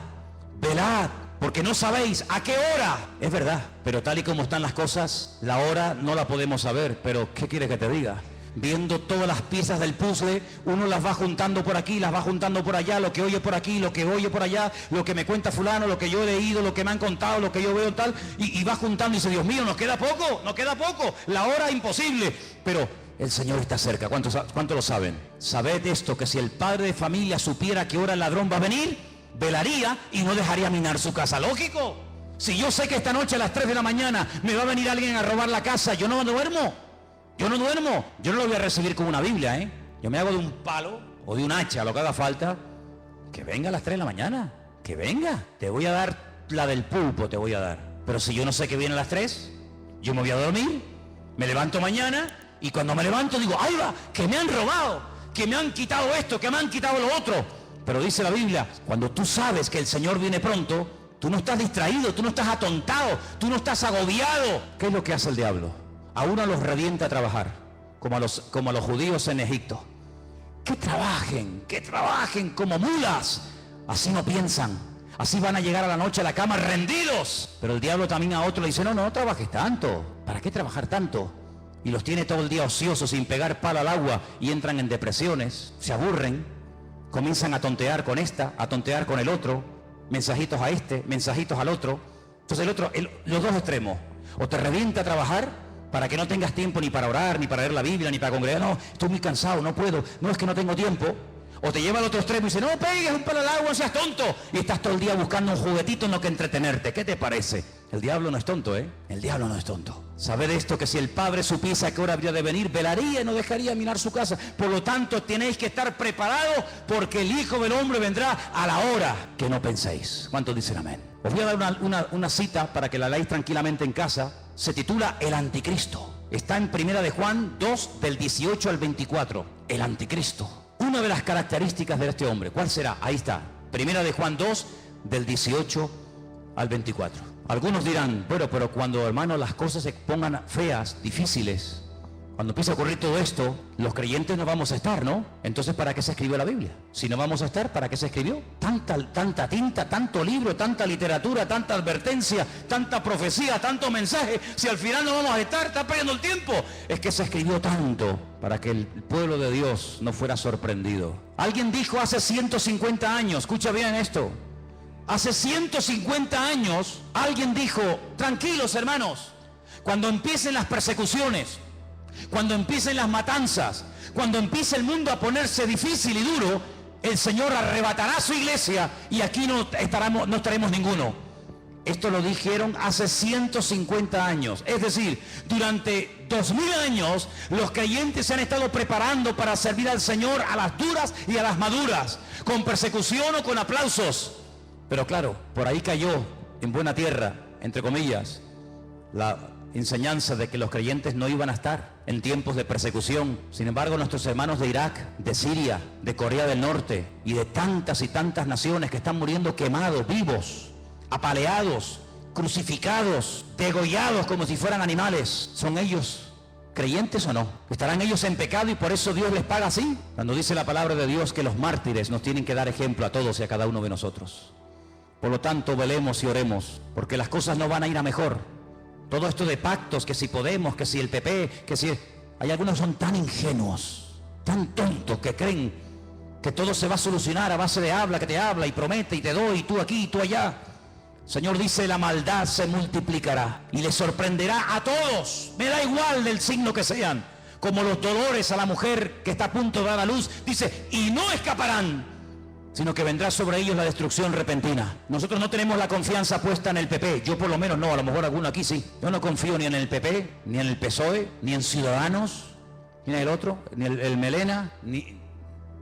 velad, porque no sabéis a qué hora. Es verdad, pero tal y como están las cosas, la hora no la podemos saber. Pero ¿qué quieres que te diga? Viendo todas las piezas del puzzle, uno las va juntando por aquí, las va juntando por allá, lo que oye por aquí, lo que oye por allá, lo que me cuenta fulano, lo que yo he leído, lo que me han contado, lo que yo veo tal, y va juntando y dice, Dios mío, nos queda poco, la hora imposible, pero el Señor está cerca. ¿Cuánto lo saben? Sabed esto, que si el padre de familia supiera a qué hora el ladrón va a venir, velaría y no dejaría minar su casa. Lógico. Si yo sé que esta noche a las 3 de la mañana me va a venir alguien a robar la casa, yo no duermo. Yo no duermo. Yo no lo voy a recibir con una Biblia, ¿eh? Yo me hago de un palo o de un hacha, lo que haga falta. Que venga a las 3 de la mañana. Que venga. Te voy a dar la del pulpo, te voy a dar. Pero si yo no sé que viene a las 3, yo me voy a dormir, me levanto mañana y cuando me levanto digo, ¡ay va! Que me han robado, que me han quitado esto, que me han quitado lo otro. Pero dice la Biblia, cuando tú sabes que el Señor viene pronto, tú no estás distraído, tú no estás atontado, tú no estás agobiado. ¿Qué es lo que hace el diablo? A uno los revienta a trabajar, como a los judíos en Egipto. Que trabajen como mulas. Así no piensan, así van a llegar a la noche a la cama rendidos. Pero el diablo también a otro le dice, no trabajes tanto. ¿Para qué trabajar tanto? Y los tiene todo el día ociosos, sin pegar palo al agua, y entran en depresiones, se aburren, comienzan a tontear con esta, a tontear con el otro, mensajitos a este, mensajitos al otro. Entonces los dos extremos, o te revienta a trabajar para que no tengas tiempo ni para orar, ni para leer la Biblia, ni para congregar. No, estoy muy cansado, no puedo, no, es que no tengo tiempo. O te lleva al otro extremo y dice, no pegues un palo al agua, no seas tonto. Y estás todo el día buscando un juguetito en lo que entretenerte. ¿Qué te parece? El diablo no es tonto, ¿eh? El diablo no es tonto. Sabed esto, que si el Padre supiese a qué hora habría de venir, velaría y no dejaría minar su casa. Por lo tanto, tenéis que estar preparados, porque el Hijo del Hombre vendrá a la hora que no penséis. ¿Cuántos dicen amén? Os voy a dar una cita para que la leáis tranquilamente en casa. Se titula El Anticristo. Está en 1 de Juan 2, del 18 al 24. El Anticristo. Una de las características de este hombre, ¿cuál será? Ahí está, 1 de Juan 2, del 18 al 24. Algunos dirán, bueno, pero cuando, hermano, las cosas se pongan feas, difíciles, cuando empiece a ocurrir todo esto, los creyentes no vamos a estar, ¿no? Entonces, ¿para qué se escribió la Biblia? Si no vamos a estar, ¿para qué se escribió? Tanta tinta, tanto libro, tanta literatura, tanta advertencia, tanta profecía, tanto mensaje. Si al final no vamos a estar, está perdiendo el tiempo. Es que se escribió tanto para que el pueblo de Dios no fuera sorprendido. Alguien dijo hace 150 años, escucha bien esto. Hace 150 años, alguien dijo, tranquilos hermanos, cuando empiecen las persecuciones, cuando empiecen las matanzas, cuando empiece el mundo a ponerse difícil y duro, el Señor arrebatará su iglesia y aquí no estaremos ninguno. Esto lo dijeron hace 150 años. Es decir, durante 2000 años los creyentes se han estado preparando para servir al Señor a las duras y a las maduras, con persecución o con aplausos. Pero claro, por ahí cayó en buena tierra, entre comillas, la enseñanza de que los creyentes no iban a estar en tiempos de persecución. Sin embargo, nuestros hermanos de Irak, de Siria, de Corea del Norte y de tantas y tantas naciones que están muriendo quemados, vivos, apaleados, crucificados, degollados como si fueran animales, ¿son ellos creyentes o no? ¿Estarán ellos en pecado y por eso Dios les paga así? Cuando dice la palabra de Dios que los mártires nos tienen que dar ejemplo a todos y a cada uno de nosotros. Por lo tanto, velemos y oremos, porque las cosas no van a ir a mejor. Todo esto de pactos, que si Podemos, que si el PP, que si... Hay algunos que son tan ingenuos, tan tontos, que creen que todo se va a solucionar a base de habla, que te habla y promete y te doy, y tú aquí y tú allá. El Señor dice, la maldad se multiplicará y le sorprenderá a todos. Me da igual del signo que sean. Como los dolores a la mujer que está a punto de dar a luz, dice, y no escaparán, sino que vendrá sobre ellos la destrucción repentina. Nosotros no tenemos la confianza puesta en el PP, yo por lo menos no, a lo mejor alguno aquí sí. Yo no confío ni en el PP, ni en el PSOE, ni en Ciudadanos, ni en el otro, ni el Melena,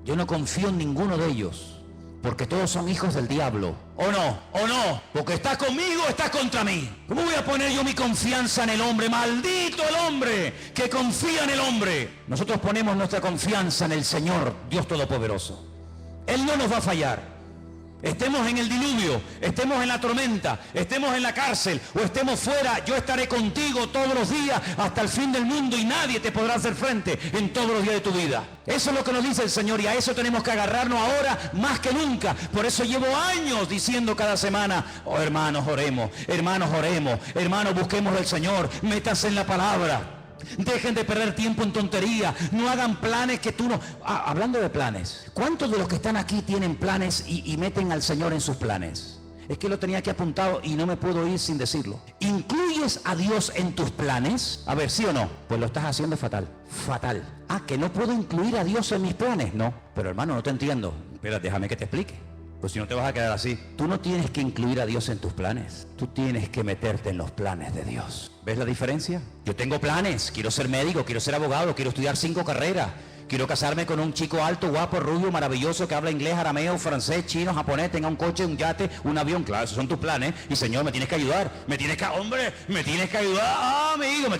yo no confío en ninguno de ellos, porque todos son hijos del diablo. ¿O no? Porque estás conmigo o estás contra mí. ¿Cómo voy a poner yo mi confianza en el hombre? Maldito el hombre que confía en el hombre. Nosotros ponemos nuestra confianza en el Señor, Dios Todopoderoso. Él no nos va a fallar. Estemos en el diluvio, estemos en la tormenta, estemos en la cárcel o estemos fuera, yo estaré contigo todos los días hasta el fin del mundo y nadie te podrá hacer frente en todos los días de tu vida. Eso es lo que nos dice el Señor y a eso tenemos que agarrarnos ahora más que nunca. Por eso llevo años diciendo cada semana, oh hermanos oremos, hermanos busquemos al Señor, métanse en la palabra. Dejen de perder tiempo en tontería. No hagan planes que tú no... hablando de planes, ¿cuántos de los que están aquí tienen planes y meten al Señor en sus planes? Es que lo tenía aquí apuntado y no me puedo ir sin decirlo. ¿Incluyes a Dios en tus planes? A ver, ¿sí o no? Pues lo estás haciendo fatal. Que no puedo incluir a Dios en mis planes. No, pero hermano, no te entiendo. Espera, déjame que te explique. Pues si no te vas a quedar así. Tú no tienes que incluir a Dios en tus planes. Tú tienes que meterte en los planes de Dios. ¿Ves la diferencia? Yo tengo planes. Quiero ser médico, quiero ser abogado, quiero estudiar 5 carreras. Quiero casarme con un chico alto, guapo, rubio, maravilloso, que habla inglés, arameo, francés, chino, japonés, tenga un coche, un yate, un avión. Claro, esos son tus planes. Y Señor, me tienes que ayudar. Me tienes que ayudar. Ah, amigo,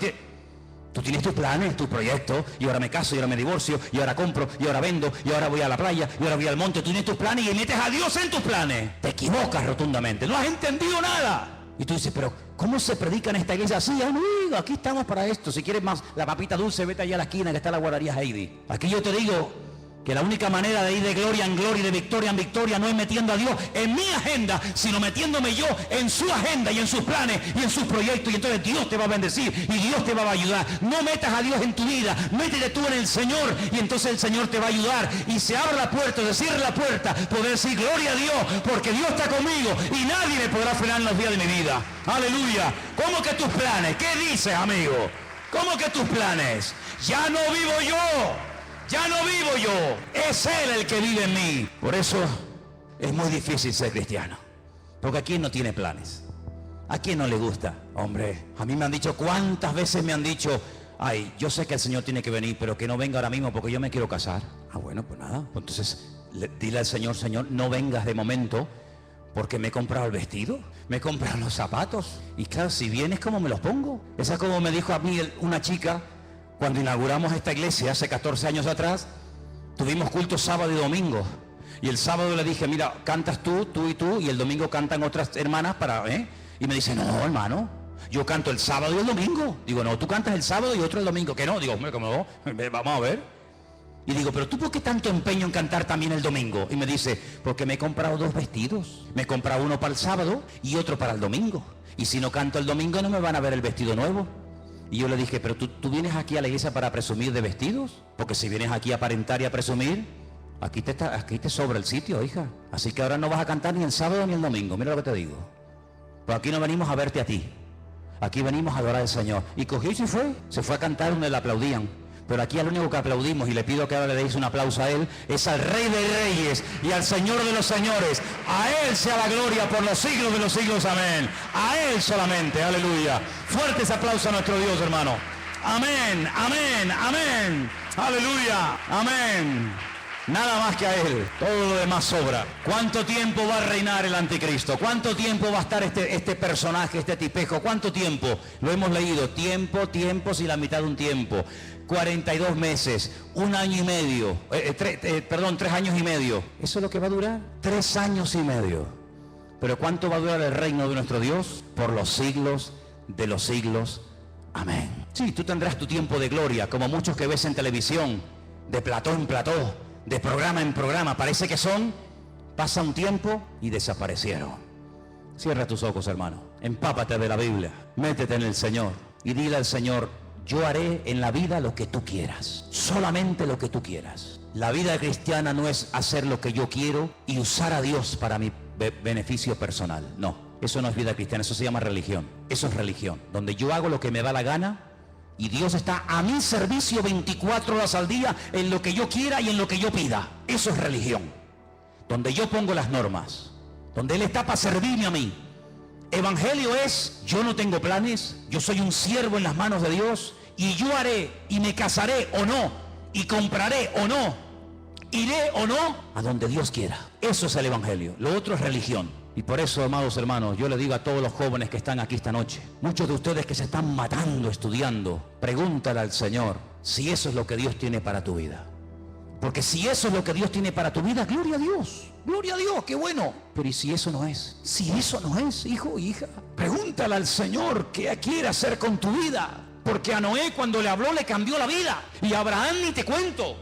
Tú tienes tus planes, tus proyectos, y ahora me caso, y ahora me divorcio, y ahora compro, y ahora vendo, y ahora voy a la playa, y ahora voy al monte. Tú tienes tus planes y metes a Dios en tus planes. Te equivocas rotundamente, no has entendido nada. Y tú dices, pero ¿cómo se predica en esta iglesia así? Amigo, aquí estamos para esto. Si quieres más la papita dulce, vete allá a la esquina que está la guardería Heidi. Aquí yo te digo que la única manera de ir de gloria en gloria y de victoria en victoria no es metiendo a Dios en mi agenda, sino metiéndome yo en su agenda y en sus planes y en sus proyectos. Y entonces Dios te va a bendecir y Dios te va a ayudar. No metas a Dios en tu vida, métete tú en el Señor y entonces el Señor te va a ayudar. Y se abre la puerta, se cierra la puerta, poder decir gloria a Dios, porque Dios está conmigo y nadie me podrá frenar en los días de mi vida. Aleluya. ¿Cómo que tus planes? ¿Qué dices, amigo? ¿Cómo que tus planes? Ya no vivo yo. Ya no vivo yo, es Él el que vive en mí. Por eso es muy difícil ser cristiano. Porque ¿a quién no tiene planes? ¿A quién no le gusta? Hombre, a mí me han dicho, ¿cuántas veces me han dicho? Ay, yo sé que el Señor tiene que venir, pero que no venga ahora mismo porque yo me quiero casar. Ah, bueno, pues nada. Entonces, dile al Señor, Señor, no vengas de momento porque me he comprado el vestido, me he comprado los zapatos. Y claro, si vienes, ¿cómo me los pongo? Esa es como me dijo a mí una chica. Cuando inauguramos esta iglesia hace 14 años atrás, tuvimos cultos sábado y domingo. Y el sábado le dije, mira, cantas tú y tú, y el domingo cantan otras hermanas Y me dice, no, hermano, yo canto el sábado y el domingo. Digo, no, tú cantas el sábado y otro el domingo. Que no, digo, hombre, ¿cómo no? Vamos a ver. Y digo, pero ¿tú por qué tanto empeño en cantar también el domingo? Y me dice, porque me he comprado 2 vestidos. Me he comprado uno para el sábado y otro para el domingo. Y si no canto el domingo no me van a ver el vestido nuevo. Y yo le dije, pero tú vienes aquí a la iglesia para presumir de vestidos, porque si vienes aquí a aparentar y a presumir, aquí te sobra el sitio, hija. Así que ahora no vas a cantar ni el sábado ni el domingo, mira lo que te digo. Pues aquí no venimos a verte a ti, aquí venimos a adorar al Señor. Y cogió y se fue a cantar donde le aplaudían. Pero aquí al único que aplaudimos, y le pido que ahora le deis un aplauso a Él, es al Rey de Reyes y al Señor de los Señores. A Él sea la gloria por los siglos de los siglos, amén. A Él solamente, aleluya. Fuerte ese aplauso a nuestro Dios, hermano. Amén, amén, amén. Aleluya, amén. Nada más que a Él, todo lo demás sobra. ¿Cuánto tiempo va a reinar el anticristo? ¿Cuánto tiempo va a estar este personaje, este tipejo? ¿Cuánto tiempo? Lo hemos leído, tiempos y la mitad de un tiempo. 42 meses, 1 año y medio, 3 años y medio. ¿Eso es lo que va a durar? 3 años y medio. ¿Pero cuánto va a durar el reino de nuestro Dios? Por los siglos de los siglos. Amén. Sí, tú tendrás tu tiempo de gloria, como muchos que ves en televisión, de plató en plató, de programa en programa. Parece que pasa un tiempo y desaparecieron. Cierra tus ojos, hermano. Empápate de la Biblia. Métete en el Señor y dile al Señor, yo haré en la vida lo que tú quieras, solamente lo que tú quieras. La vida cristiana no es hacer lo que yo quiero y usar a Dios para mi beneficio personal. No, eso no es vida cristiana, eso se llama religión. Eso es religión, donde yo hago lo que me da la gana y Dios está a mi servicio 24 horas al día en lo que yo quiera y en lo que yo pida. Eso es religión, donde yo pongo las normas, donde Él está para servirme a mí. Evangelio es, yo no tengo planes, yo soy un siervo en las manos de Dios y yo haré y me casaré o no, y compraré o no, iré o no, a donde Dios quiera. Eso es el Evangelio, lo otro es religión. Y por eso, amados hermanos, yo le digo a todos los jóvenes que están aquí esta noche, muchos de ustedes que se están matando estudiando, pregúntale al Señor si eso es lo que Dios tiene para tu vida. Porque si eso es lo que Dios tiene para tu vida, gloria a Dios, qué bueno. Pero ¿y si eso no es? Si eso no es, hijo o hija, pregúntale al Señor qué quiere hacer con tu vida. Porque a Noé cuando le habló le cambió la vida. Y a Abraham ni te cuento.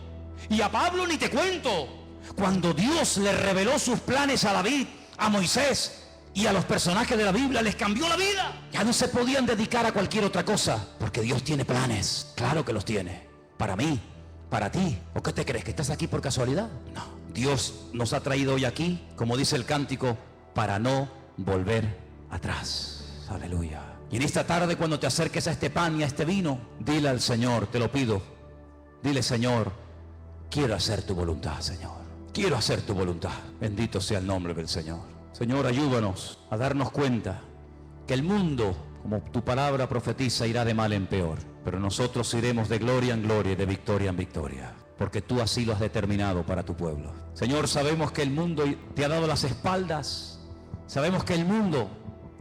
Y a Pablo ni te cuento. Cuando Dios le reveló sus planes a David, a Moisés y a los personajes de la Biblia, les cambió la vida. Ya no se podían dedicar a cualquier otra cosa. Porque Dios tiene planes. Claro que los tiene. Para mí. Para ti. ¿O qué te crees? ¿Que estás aquí por casualidad? No. Dios nos ha traído hoy aquí, como dice el cántico, para no volver atrás. Aleluya. Y en esta tarde, cuando te acerques a este pan y a este vino, dile al Señor, te lo pido. Dile, Señor, quiero hacer tu voluntad, Señor. quiero hacer tu voluntad. Bendito sea el nombre del Señor. Señor, ayúdanos a darnos cuenta que el mundo, como tu palabra profetiza, irá de mal en peor, pero nosotros iremos de gloria en gloria y de victoria en victoria, porque tú así lo has determinado para tu pueblo. Señor, sabemos que el mundo te ha dado las espaldas, sabemos que el mundo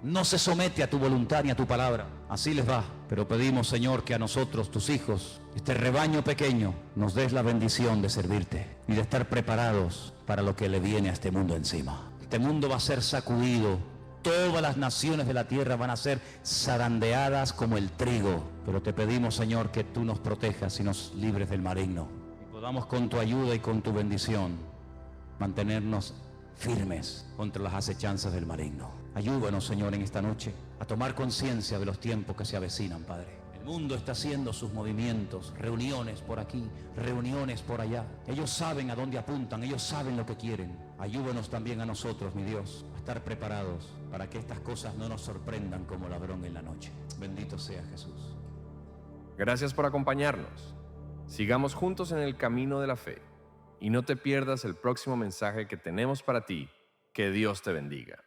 no se somete a tu voluntad ni a tu palabra, así les va, pero pedimos, Señor, que a nosotros, tus hijos, este rebaño pequeño, nos des la bendición de servirte y de estar preparados para lo que le viene a este mundo encima. Este mundo va a ser sacudido, todas las naciones de la tierra van a ser zarandeadas como el trigo, pero te pedimos, Señor, que tú nos protejas y nos libres del maligno, y podamos con tu ayuda y con tu bendición mantenernos firmes contra las acechanzas del maligno. Ayúdanos, Señor, en esta noche a tomar conciencia de los tiempos que se avecinan, Padre. El mundo está haciendo sus movimientos, reuniones por aquí, reuniones por allá. Ellos saben a dónde apuntan, ellos saben lo que quieren. Ayúdanos también a nosotros, mi Dios, a estar preparados para que estas cosas no nos sorprendan como ladrón en la noche. Bendito sea Jesús. Gracias por acompañarnos. Sigamos juntos en el camino de la fe y no te pierdas el próximo mensaje que tenemos para ti. Que Dios te bendiga.